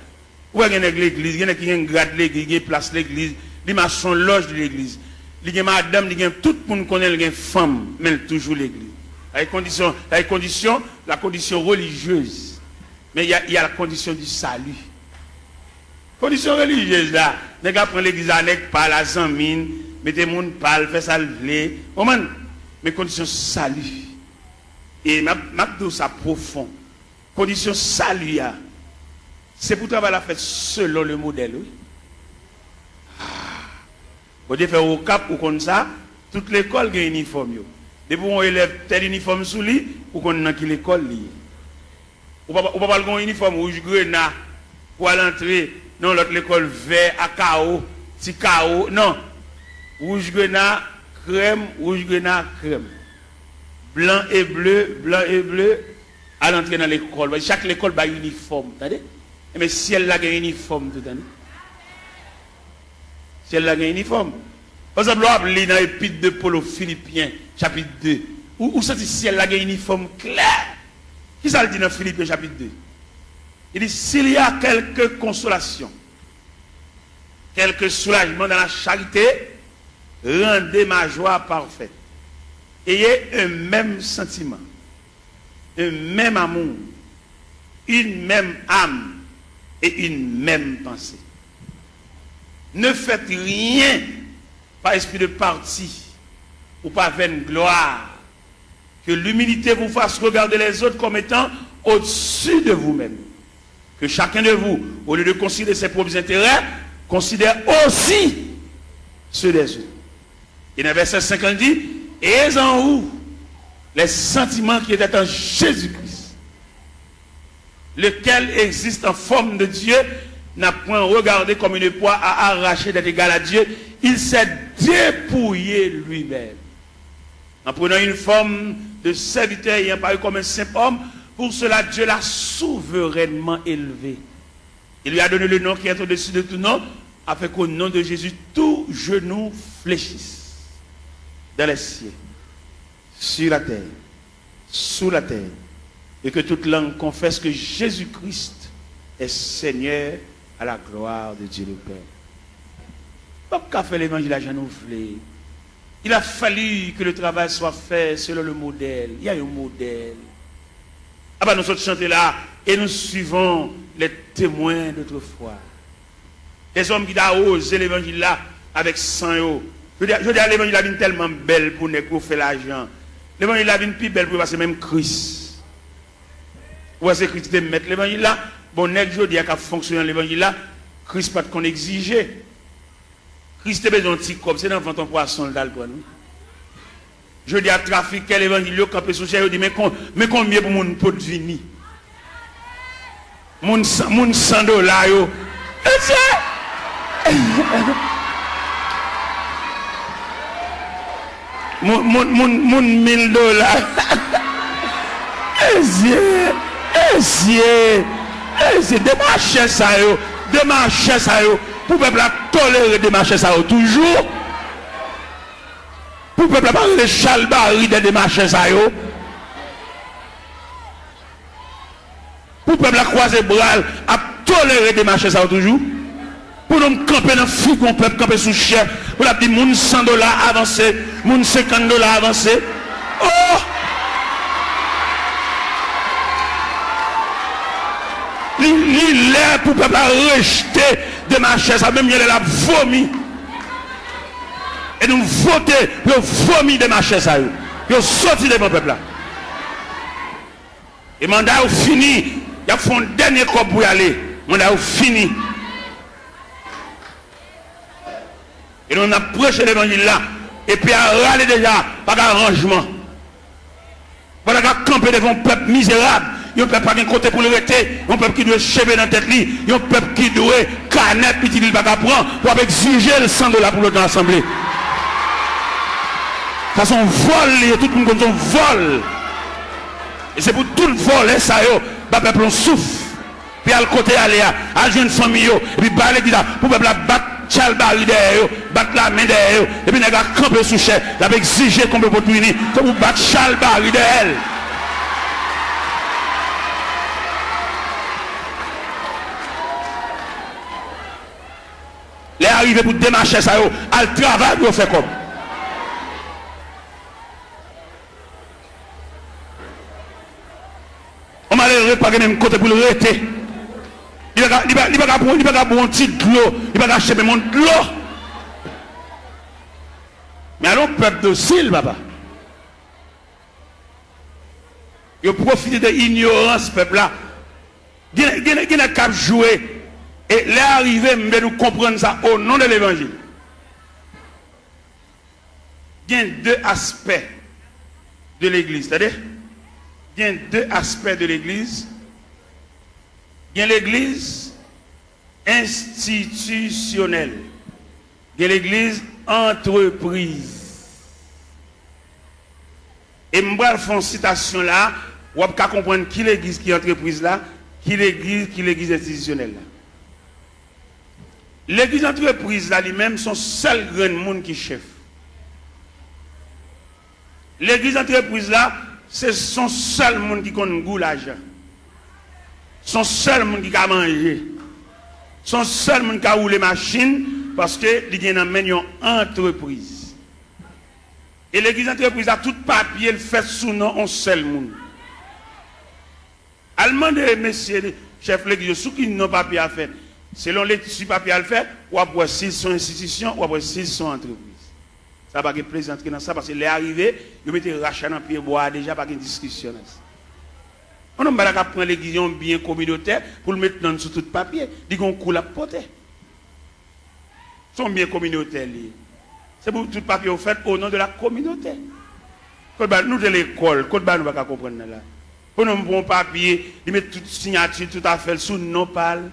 Où est-ce qu'il y a l'église? Il y a qui a un grade de l'église, il y a place l'église, il y a son loge de l'église. Il y a madame, il y a tout le monde connaît, il y a une femme, mais toujours l'église. La condition religieuse. Mais il y a la condition du salut. Condition religieuse là, les gars prennent l'église avec par la zamine, mettez le monde parle, fait ça lever. Mais condition salut. Et ma ça profond. Condition salut, c'est pour travailler la fête selon le modèle. Oui. Vous devez faire au cap ou comme ça, toute l'école a un uniforme. Depuis qu'on élève tel uniforme sous lui, ou qu'on a l'école liée. Ou pas un uniforme rouge grenat pour l'entrée, non, l'autre l'école vert à chaos, petit chaos, non. Rouge grenat, crème, blanc et bleu, à l'entrée dans l'école. Chaque école a un uniforme, attendez? Mais si elle a un uniforme, tout l'année. Si elle a un uniforme. Par exemple, on a dans l'épître de Paul aux Philippiens, chapitre 2. Où c'est si elle a un uniforme clair? Qui ça le dit dans Philippiens, chapitre 2? Il dit, s'il y a quelque consolation, quelque soulagement dans la charité, rendez ma joie parfaite. Ayez un même sentiment, un même amour, une même âme et une même pensée. Ne faites rien par esprit de parti ou par vaine gloire. Que l'humilité vous fasse regarder les autres comme étant au-dessus de vous-même. Que chacun de vous, au lieu de considérer ses propres intérêts, considère aussi ceux des autres. Et dans le verset 50 dit, et en vous les sentiments qui étaient en Jésus-Christ, lequel existe en forme de Dieu, n'a point regardé comme une proie à arracher d'être égal à Dieu, il s'est dépouillé lui-même. En prenant une forme de serviteur ayant paru comme un simple homme, pour cela Dieu l'a souverainement élevé. Il lui a donné le nom qui est au-dessus de tout nom, afin qu'au nom de Jésus, tout genou fléchisse dans les cieux, sur la terre, sous la terre, et que toute langue confesse que Jésus-Christ est Seigneur à la gloire de Dieu le Père. Pas qu'à faire l'évangile à Jean-Nouvelé. Il a fallu que le travail soit fait selon le modèle. Il y a un modèle. Ah ben nous autres chantons là et nous suivons les témoins d'autrefois. Les hommes qui ont osé l'évangile là avec sang. Je dis à l'évangile là est tellement belle pour nous faire l'argent. L'évangile là est plus belle pour passer même Christ. Ou est-ce que Christ te mettre l'évangile là? Bon, nèg je dis à fonctionner l'évangile là, Christ pas qu'on exigeait. Christ a besoin de petit comme c'est dans ton poisson d'alcool. Je dis à trafiquer l'évangile quand peut sous cher, dit mais combien pour mon pot de vini? Mon $100 yo. Mon $1000. C'est démarcher ça yo, démarcher ça yo. Pour peuple à tolérer démarcher ça yo toujours. Pour peuple à parler de chalbari de démarcher ça yo. Pour peuple à croiser bras à tolérer démarcher ça yo toujours. Pour nous camper dans fig on peuple camper sous chef. Pour la dire moun $100 avancé, moun $50 avancé. Oh! Il est pour peuple à rejeter de ma chaise, même il a vomi. Et nous voter, nous vomi de ma chaise, nous sorti de mon peuple là. Et mandat est fini, il y a un dernier corps pour y aller. Mandat est fini. Et nous avons prêché l'évangile là, et puis à râler déjà, pas d'arrangement. Voilà qu'à camper devant un peuple misérable. Il y a un peuple qui n'a pas côté pour le rester. Il y a un peuple qui doit chever dans la tête. Il y a un peuple qui doit canette, puis il va prendre pour exiger le $100 pour l'autre assemblée. Ça c'est un vol, tout le monde comme un vol. Et c'est pour tout le vol, ça y est, le peuple on souffle. Puis à le côté aller à jeune famille, et puis parler qui ça, pour le peuple battre chalbari derrière, battre la main derrière, et puis il a campé sous chef, il a exigé qu'on peut punir, comme vous battre chalbari derrière. Les arrivés pour démarcher ça, à le travail pour faire comme. On m'a l'air pas de même côté pour le rester. Il va pas prendre un petit de l'eau, il va pas acheter mon de l'eau. Mais alors, peuple docile, papa. Il profite de l'ignorance, peuple là. Il n'a qu'à jouer. Et l'arrivée, nous comprendre ça au nom de l'évangile. Il y a deux aspects de l'église. C'est-à-dire, il y a deux aspects de l'église. Il y a l'église institutionnelle. Il y a l'église entreprise. Et je vais faire une citation là, vous pouvez comprendre qui l'église qui est entreprise là, qui l'église institutionnelle là. L'église entreprise là lui-même son seul grand monde qui chef. L'église entreprise là, c'est son seul monde qui connaît goût l'argent. Son seul monde qui a mangé. Son seul monde qui a roulé machine parce que il y a une entreprise. Et l'église entreprise a tout papier le fait sous nom un seul monde. Allemand de messieurs chef l'église sous qui n'ont papier à faire. Selon l'étude papier à le faire, ou après s'ils sont institutions, ou après s'ils sont entreprises. Ça va pas plaisanter dans ça parce que les arrivés, ils mettent rachat dans pied bois déjà pas de discussion. On n'a pas prendre l'église bien communautaire pour le mettre dans sous tout papier, dit qu'on coule à porter. Sont bien communautaires liés. C'est pour tout papier au fait au nom de la communauté. Quand nous de l'école, quand nous pas comprendre là. Pour nous bon papier, ils mettent toute signature, tout à fait sous non parle.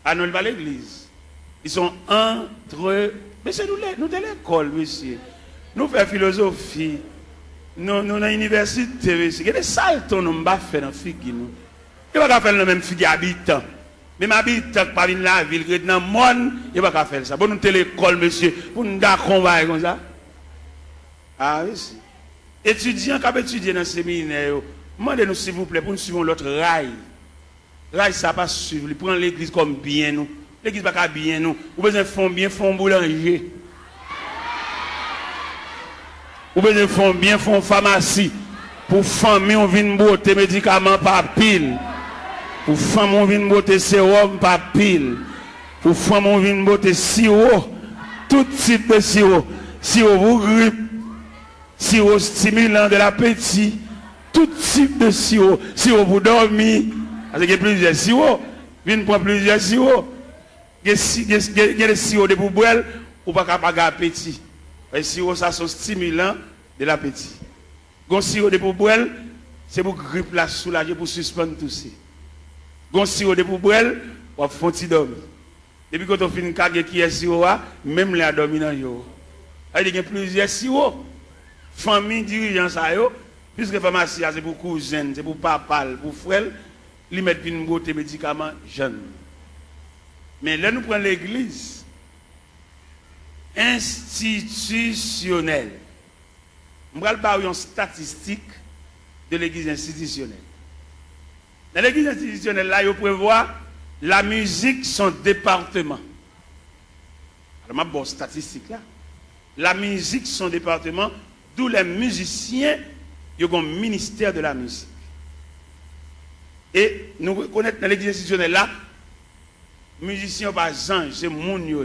À nous pas l'église. Ils sont entre mais c'est nous de l'école, monsieur. Nous faisons philosophie. Nous dans l'université, il y a des saltons nous pas faire dans figue nous. Il pas faire le même figue habitant. Même habitant pas dans la ville, dans le monde, il pas faire ça. Pour nous de l'école, monsieur, pour nous combat comme ça. Ah oui. Étudiants qui étudié dans le séminaire, demandez-nous s'il vous plaît pour nous suivre l'autre rail. Rail ça pas suivre, prendre l'église comme bien nous. L'église pas bien nous. Ou besoin font bien font boulanger. Ou besoin font bien font pharmacie. Pour famille on vient botter médicaments par pile. Pour femme on vient botter sérum par pile. Pour femme on vient botter sirop, tout type de sirop. Sirop pour grippe, sirop stimulant de l'appétit, tout type de sirop, sirop pour dormir. Parce qu'il y a plusieurs sirops, viens prendre plusieurs sirops. Il y a des sirops de pour boire ou pas capable d'appétit. Les sirops ça sont stimulants de l'appétit. Les sirops de pour boire c'est pour grippe la soulager pour suspendre tout ça. Les sirops de pour boire ou font ti dormir. Depuis quand on finit de qui est sirop même les dormir dans yo. Il y a plusieurs sirops. Famille dirigeant ça yo, puisque pharmacie c'est pour cousine, c'est pour papa, pour frère. Ils mettent une beauté médicaments jeunes. Mais là, nous prenons l'église institutionnelle. Je vais parler une statistique de l'église institutionnelle. Dans l'église institutionnelle, là, il prévoit la musique, son département. Alors, je vais statistique là. La musique, son département, d'où les musiciens, ils ont un ministère de la musique. Et nous reconnaissons dans l'église institutionnelle là, musiciens pas ange, c'est moun yo.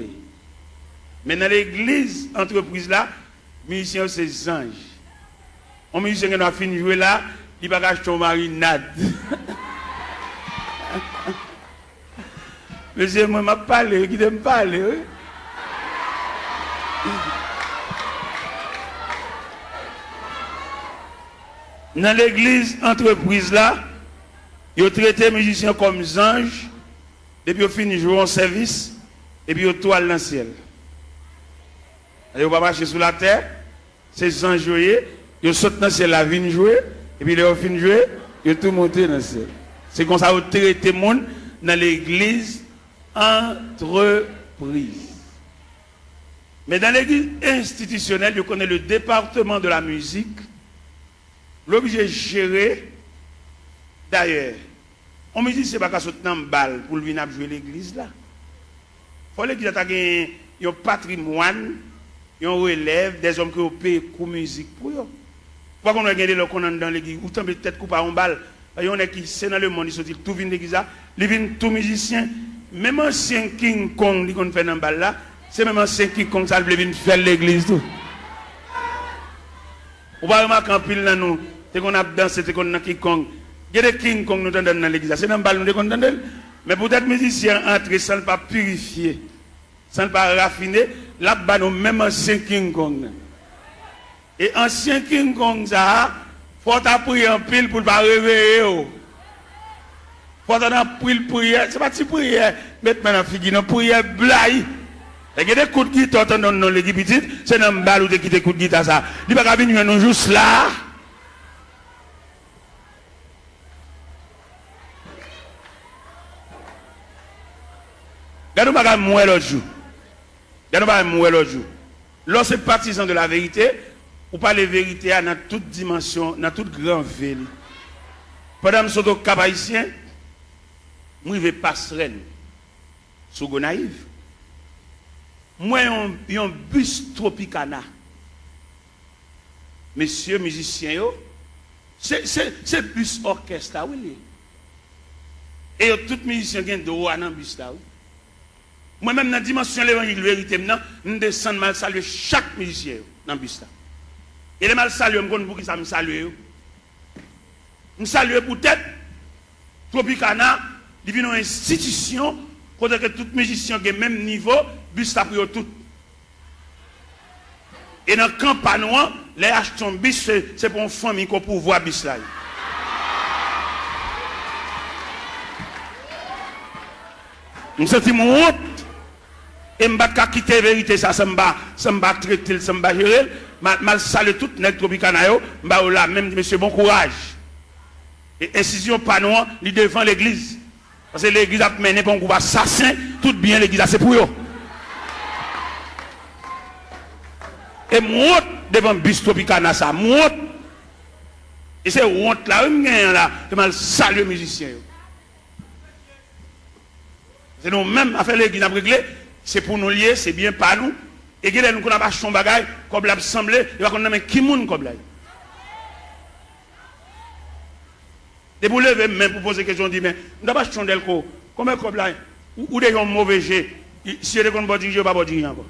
Mais dans l'église entreprise là, musiciens c'est ange. Un musicien qui a fini de jouer là, il va acheter une marinade. Monsieur, moi m'a parlé, qui t'aime parler. Oui? Dans l'église entreprise là, ils ont traité les musiciens comme des anges, depuis qu'ils finissent de jouer en service, et puis ils toilent dans le ciel. Ils ne vont pas marcher sous la terre, ces anges joués, ils sautent dans le ciel, la vigne jouer, et puis ils ont fini de jouer, ils ont tout monté dans le ciel. C'est comme ça qu'ils ont traité le monde dans l'église entreprise. Mais dans l'église institutionnelle, ils connaissent le département de la musique, l'objet de gérer. D'ailleurs, on me dit que ce n'est pas qu'à sauter dans le bal pour venir jouer l'église là. Il faut l'église ait un patrimoine, un relève, des hommes qui ont payé pour musique pour eux. Pourquoi on a gagné le qu'on dans l'église, ou tant peut-être couper un bal, il y en a qui c'est dans le monde, ils sont tout vient l'église là, ils viennent tout musicien, même ancien King Kong qui fait dans le bal là, c'est même ancien King Kong ça vient faire l'église tout. On va remarquer en pile là nous, c'est qu'on a dansé, c'est qu'on a King Kong. Il y a des King Kong nous entendons dans l'église. C'est dans le bal nous entendons. Mais peut-être musiciens entrer sans ne pas purifier, sans ne pas raffiner, là-bas nous même ancien King Kong. Et ancien King Kong ça, faut prier en pile pour ne pas réveiller. Faut prier, c'est pas une prière, mettre maintenant figure, non prière blague. Il y a des coups de guitare dans l'église petite, c'est dans le bal où tu quittes des coups de guitare ça. Il ne va pas venir nous juste là. Regardez-nous pas mourir l'autre jour. Regardez-nous pas mourir l'autre jour. Lorsque partisan de la vérité, ou pas la vérité dans toute dimension, dans toute grande ville. Pendant que je suis au Cap Haïtien, je vais passer sur Gonaïve. Moi, j'ai un bus Tropicana. Messieurs musiciens, c'est bus orchestre, oui. Et tous les musiciens qui ont droit dans le bus là. Moi-même, dans la dimension de l'évangile, vérité, je descends mal saluer chaque musicien dans le bus. Et les mal saluer, je ne sais pas qui ça me salue. Je salue peut-être Tropicana, il y a une institution, côté que tout musicien qui est même niveau, bus là pour tout. Et dans le campagne, les achetons bus, c'est pour une famille qu'on peut voir bus là. Je sens mon honte. Et je ne vais pas quitter la vérité, ça ne va pas traiter, ça ne va pas gérer. Je vais saluer tout le Tropicana, je vais là, même monsieur, bon courage. Et incision pas non, il devant l'église. Parce que l'église a mené pour un groupe assassin, tout bien l'église c'est pour eux. Et moi, devant le bus Tropicana, ça, moi. Et c'est honte là, je vais saluer les musiciens. C'est nous-mêmes, à faire l'église à régler, c'est pour nous lier, c'est bien pas nous. Et que nous avons acheté un bagage, comme l'a semblé, il va qu'on a qui moun comme là. Et vous levez même pour poser question, dit mais nous avons acheté un delco, comment comme là, ou des gens mauvais jets, si vous ne pouvez pas pas dire encore.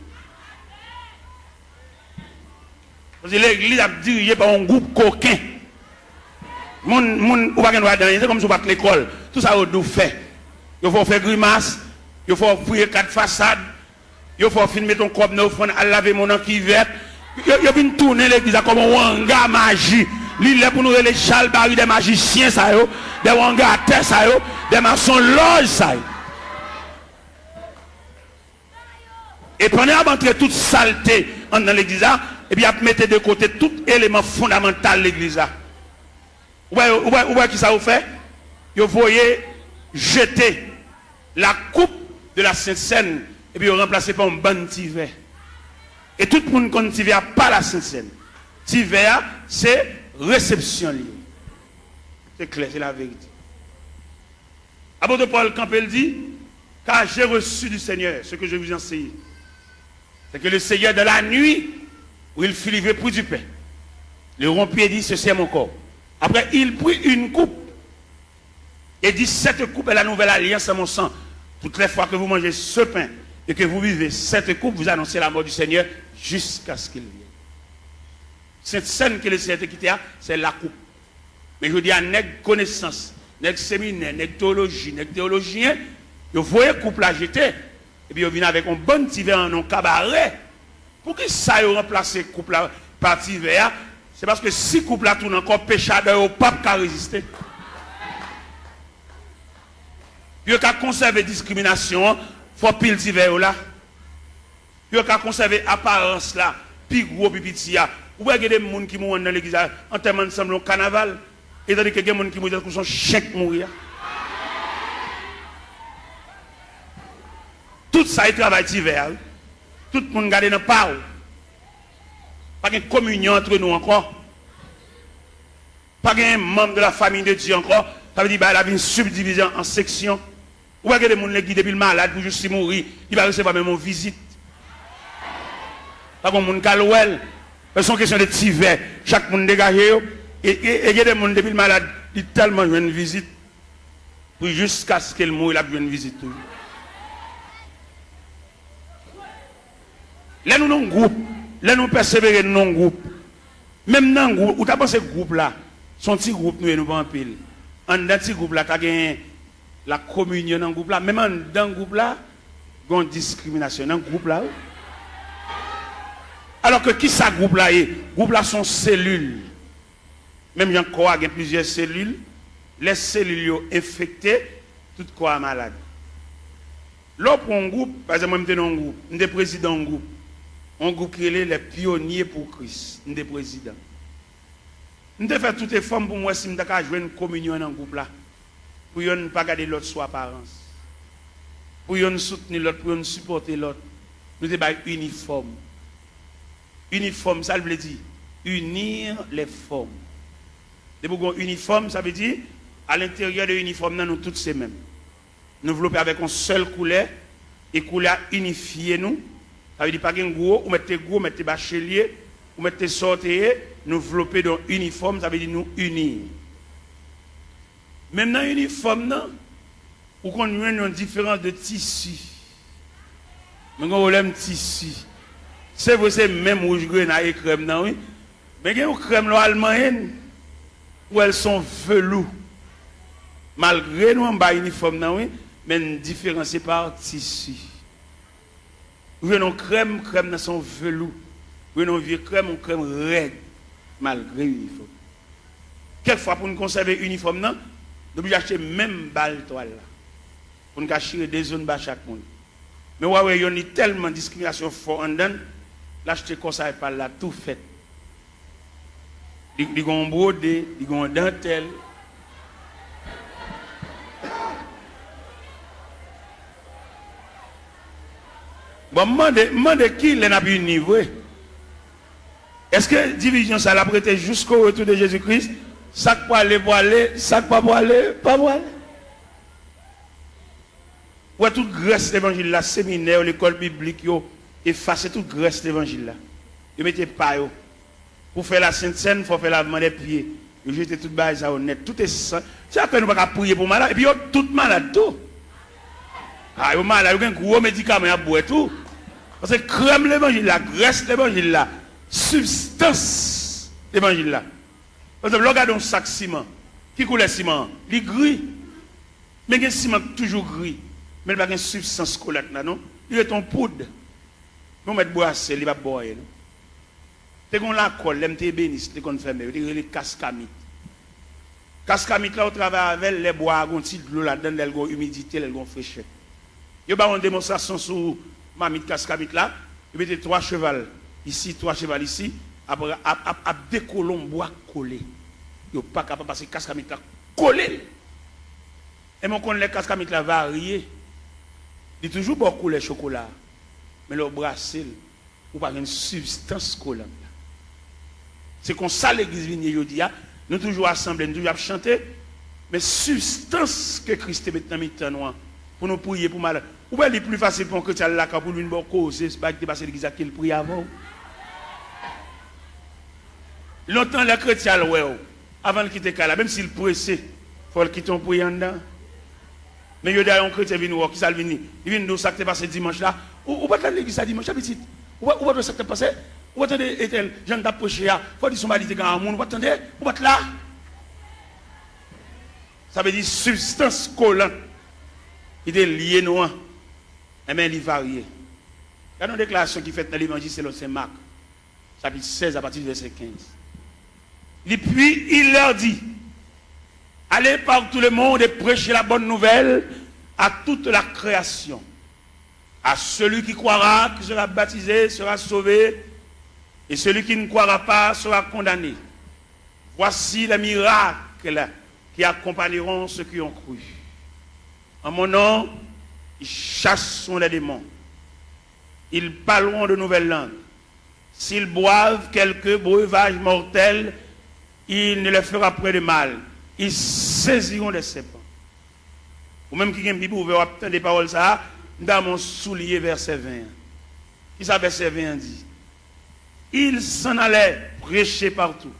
Parce que l'église a dirigé par un groupe coquin. Moun ou pas qu'on c'est comme si vous battez l'école. Tout ça vous fait. Il faut faire grimace, il faut fouiller 4 façades, il faut filmer ton corps neuf, à laver mon an qui vert. Il vient tourner l'église comme un wanga magie. L'île est pour nous les chalbari des magiciens, ça yo, des wanga à terre, ça yo, des maçons loges, ça yo. Et pendant à entrer toute saleté dans l'église, et puis à mettre de côté tout élément fondamental de l'église. Vous voyez qui ça vous fait? Vous voyez jeter la coupe de la Sainte Seine et puis remplacer par un bon tiver. Et tout le monde connaît tiver pas la Sainte Seine. Tiver, c'est réception liée. C'est clair, c'est la vérité. Apôtre Paul Campbell dit, car j'ai reçu du Seigneur ce que je vous enseigne. C'est que le Seigneur de la nuit, où il fut livré pour du pain, le rompit et dit, ceci est mon corps. Après, il prit une coupe et dit, cette coupe est la nouvelle alliance à mon sang. Toutes les fois que vous mangez ce pain et que vous vivez cette coupe, vous annoncez la mort du Seigneur jusqu'à ce qu'il vienne. Cette scène que le Seigneur quitté, c'est la coupe. Mais je dis à nègre connaissance, nègre séminaire, nègre théologie, nègre théologien, vous voyez coupe la jeter, et puis vous venez avec un bon petit verre en un cabaret. Pour que ça ait remplacé coupe la par petit verre, c'est parce que si coupe la tourne encore péchadeur au pape qui a résisté. Puis qu'à conserver discrimination, faut pile petit verre là. Puis qu'à conserver apparence là, puis gros pipitia. Ou bien il y a des gens qui mourent dans l'église en termes ensemble au carnaval, et tandis que il y a des gens qui mourent dans son chèque mourir. Tout ça est travail d'hiver. Tout le monde garde dans le pas. Pas de communion entre nous encore. Pas de membre de la famille de Dieu encore. Ça veut dire qu'il y a une subdivision en sections. Ou bien il y a des gens qui depuis le malade pour juste mourir. Il va recevoir même une visite. Pas comme mon calouel. C'est une question de tiver. Chaque monde dégagé. Et il y a des gens depuis le malade qui tellement une visite. Pour jusqu'à ce qu'il meure, il a une visite. Là nous non groupe, là nous persévérer non groupe. Même dans le groupe, ou t'as pensé groupe là, son petit groupe nous pas en pile. En dans petit groupe là, t'as gagné la communion dans le groupe là, même dans le groupe là, il y a une discrimination dans le groupe là. Alors que qui ça groupe là est? Groupe là sont cellules. Même il y a encore plusieurs cellules, les cellules sont infectées, tout corps malade. Là pour un groupe, par exemple moi je dans un groupe, je suis président d'un groupe. On groupe qui est les pionniers pour Christ, nous sommes présidents. Nous devons faire toutes les formes pour moi si nous devons jouer une communion dans le groupe là. Pour ne pas garder l'autre sous apparence. Pour nous soutenir l'autre, pour nous supporter l'autre. Nous devons être uniformes. Uniforme, ça veut dire unir les formes. Et pour uniforme, ça veut dire à l'intérieur de l'uniforme, nous tous ces mêmes. Nous développer avec une seule couleur et couleur unifiée nous. Ça veut dire pas qu'un gros, ou mettez bachelier, ou mettez sortir, nous développer dans uniforme, ça veut dire nous unir. Même dans l'uniforme, ou qu'on a une différence de tissu. Mais on a un tissu. C'est vrai, c'est même rouge grenade et crème, non, oui. Mais il y a une crème allemande où elles sont velours. Malgré nous, on a un uniforme, non, oui, mais nous différencier par tissu. Vous voyez, nos crème dans son velours. Vous voyez, nos vieux crème raide, malgré l'uniforme. Quelquefois, pour nous conserver l'uniforme, nous devons acheter même balle toile là. Pour nous cacher des zones bas chaque monde. Mais ouais, il y a tellement de discrimination fort en dedans, l'acheter comme ça et pas là, tout fait. Ils ont brodé, ils ont dentelle. Bon, demandez qui n'a pas eu niveau. Est-ce que division ça l'a prêté jusqu'au retour de Jésus-Christ? Ça pour aller, ça pas pour aller, pas pour aller. Ouais, toute grâce l'évangile là, séminaire, l'école biblique, effacer toute grâce l'évangile là. Ils mettez pas yo. Pour faire la Sainte Seine, il faut faire lavement des pieds. Ils jetez toute base à honnête. Tout est ça. C'est à peine nous pas prier pour malade. Et puis, tout malade tout. Ah, yo malade, yo un gros médicament à boire tout. Parce que crème l'évangile là, graisse l'évangile là, substance l'évangile là. Par exemple, regardez un sac ciment. Qui coule le ciment? Il est gris. Mais il y a un ciment toujours gris. Mais il n'y a pas de substance collante là, non? Il est en poudre. Nous mettons boisser, il va boire. C'est qu'on la colle, l'MT bénis, c'est qu'on fait, il y a les cascamites. Cascamites là, on travaille avec les bois, on tire de l'eau là-dedans, elles ont humidité, elles ont fraîcheur. Il y a une démonstration sur mamite cascamite là, il y a 3 chevals ici, 3 chevals ici, après, à des colons bois collés. Il n'y a pas capable de passer cascamite là collé. Et mon connaît les cascamites là variés. Il y a toujours beaucoup de chocolat. Mais le brassel, ou pas une substance collante. C'est comme ça l'église vient nous toujours assemblés, nous toujours chanter, mais substance que Christ met dans notre pour nous prier pour mal. Ou bien il est plus facile pour un chrétien là pour lui une bonne cause, c'est pas que passer l'église qu'il prie avant. Longtemps les chrétiens avant de quitter Kala, même s'il pressé, il faut le quitter en priant dedans. Mais il y a un chrétien qui vient qui ça vient, il vient nous ça qui passé dimanche là. Ou pas l'église à dimanche petit. Ou pas ça qui passé. Vous attendez, Ethel, Jean d'approcher, il faut dire son mari est grand monde, vous attendez, vous êtes là. Ça veut dire substance collante. Il est lié noir. Mais il est varié. Il y a une déclaration qui fait dans l'évangile selon Saint Marc, chapitre 16 à partir du verset 15. Et puis il leur dit, allez par tout le monde et prêchez la bonne nouvelle à toute la création. À celui qui croira, qui sera baptisé, sera sauvé. Et celui qui ne croira pas sera condamné. Voici les miracles qui accompagneront ceux qui ont cru. En mon nom, ils chasseront les démons. Ils parleront de nouvelles langues. S'ils boivent quelques breuvages mortels, il ne leur fera point de mal. Ils saisiront des serpents. Ou même qui a une Bible ouverte, des paroles ça, dans mon soulier, verset 20. Qui ça, verset 20 dit? Ils s'en allaient prêcher partout.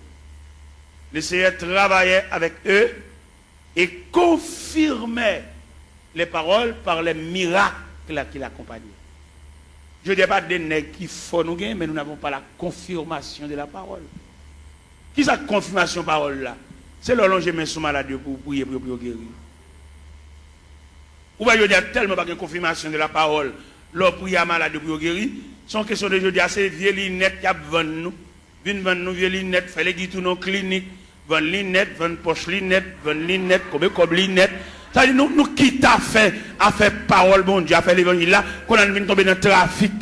Le Seigneur travaillait avec eux et confirmait les paroles par les miracles qui l'accompagnaient. Je ne dis pas des nègres qui font nous gagner, mais nous n'avons pas la confirmation de la parole. Qui est cette confirmation de la parole là? C'est le long je mets sous malade pour prier pour guérir. Ou bien je dis tellement pas de confirmation de la parole, leur prière malade pour guérir. Son question de jeudi, c'est vieux lunettes qui vendent nous. Viennent vendre nous vieux lunettes, fait les guides nos cliniques, vendent lunettes, vendent poche lunettes, vendent lunettes, comme lunettes. Ça dit nous qui t'a fait à faire parole bon Dieu, à faire l'évangile là, qu'on a venu tomber dans le trafic.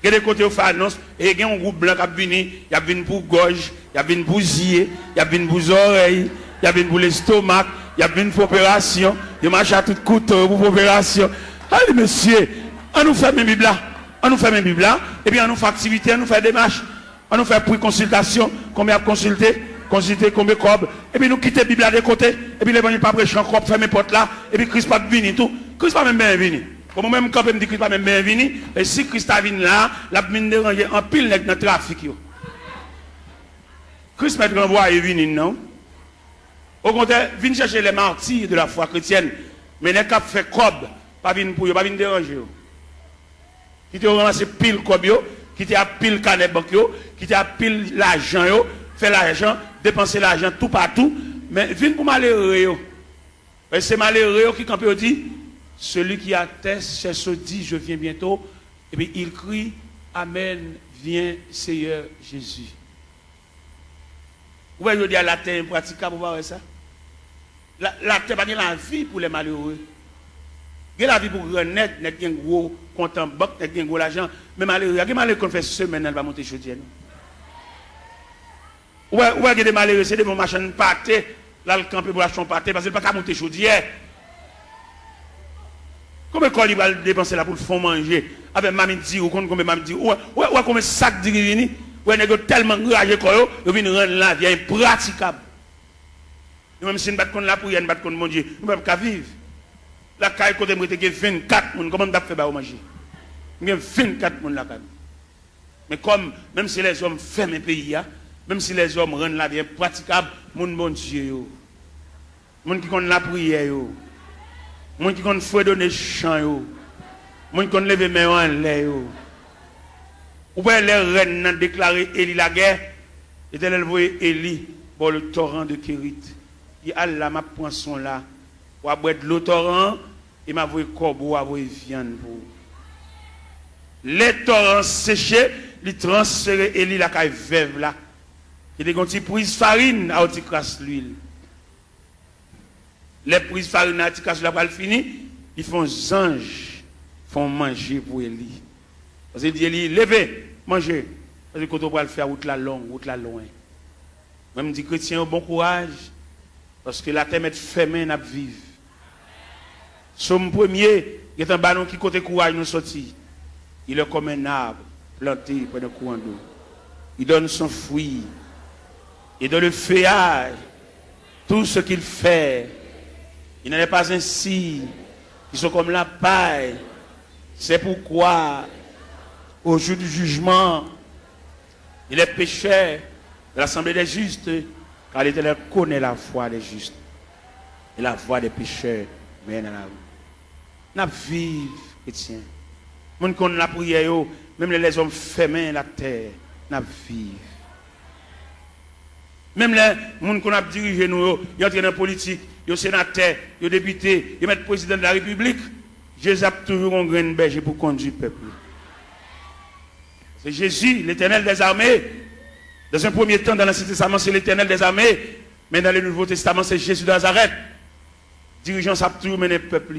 Il y a des côtés où fait annonce, et il y a un groupe blanc qui a venu, il y a venu pour gorge, il y a venu pour zier, il y a venu pour oreilles, il y a venu pour l'estomac, il y a venu pour opération, il marche à tout couteau pour opération. Allez monsieur, on nous fait mes Bibles là, on nous fait mes Bibles là, et puis on nous fait activité, on nous fait démarche, on nous fait pour consultation, combien à consulter combien de cob, et puis nous quitter la Bible à des côtés, et puis l'évangile pas prêcher encore, faire mes portes là, et puis Christ pas venu tout, Christ pas même bien venu. Pour moi-même, quand je me dis Christ pas même bien venu, et si Christ a venu là, la mine déranger en pile dans le trafic. Christ m'a renvoyé et venu, non? Au contraire, vient chercher les martyrs de la foi chrétienne, mais les cap fait cob, pas venir pour eux, pas venir déranger. Qui te ramasse pile comme yo, qui te a pile canet banque yo, qui te a pile l'argent yo, fait l'argent, dépenser l'argent tout partout, mais viens pour malheureux yo. Et c'est malheureux yo qui quand il dit celui qui atteste, c'est ce dit je viens bientôt, et puis il crie amen, viens Seigneur Jésus. Vous voyez, je dis à la terre impraticable pour voir ça. La terre pas la vie pour les malheureux. Il y a la vie pour les net, il y a un gros compte en banque, il y a un gros l'argent. Mais malheureux, il y a des malheureux qui fait semaine, elle va monter chaudière. Ouais, il y a des malheureux, c'est des bons machins pâtés, là le camp pour acheter un pâté, parce qu'il ne peut pas monter chaudière. Combien de il va dépenser là pour le fond manger? Avec mamie dit, ou combien mamie dit, ouais, combien de sacs de rivini? Ouais, il y a tellement enragé que vous venez rendre la vie impraticable. Même si nous battons la prière, nous battons mon Dieu, nous ne pouvons pas vivre. La caille côté moi, il y a 24 personnes, comment on a fait pour manger? Il y a 24 personnes là. Mais comme, même si les hommes ferment un pays, même si les hommes rendent la vie impraticable, mon Dieu, mon qui connaît la prière, mon qui connaît fouet donner chant, mon qui connaît lever mes mains en l'air. Ou bien les reines ont déclaré Élie la guerre, et elle voyait Élie pour le torrent de Kérit. Il a là ma poisson là, ou à boire de l'eau torrent, et m'a voyé corbeau, à voyé viande pour. Les torrents séchés, ils transféraient Élie la caille veuve là. Il y a des prises farine à outil crasse l'huile. Les prises farine à outil crasse l'huile, après fini, ils font anges, font manger pour Élie. Parce qu'il dit Élie, levez, mangez. Parce que quand on va le faire, route la longue, route la loin. Même dit chrétien, bon courage. Parce que la terre est fermée, n'a vivre. Somme premier, il y a un ballon qui côté courage nous sortit. Il est comme un arbre planté près d'un courant d'eau. Il donne son fruit. Et dans le feuillage, tout ce qu'il fait, il n'en est pas ainsi. Ils sont comme la paille. C'est pourquoi, au jour du jugement, il est pécheur de l'assemblée des justes, car l'Éternel connaît la voie des justes. Et la voie des pécheurs mène à la rue. N'a vive, chrétien. Moun qu'on la prière, même les hommes fermés la terre, n'a vive. Même les gens qu'on a dirigé nous, ils entrent dans la politique, ils sont sénateurs, ils sont députés, ils mettent président de la République. Jésus a toujours un grain de berger pour conduire le peuple. C'est Jésus, l'Éternel des armées. Dans un premier temps, dans l'Ancien Testament, c'est l'Éternel des armées. Mais dans le Nouveau Testament, c'est Jésus de Nazareth. Dirigeant, ça a toujours mené le peuple.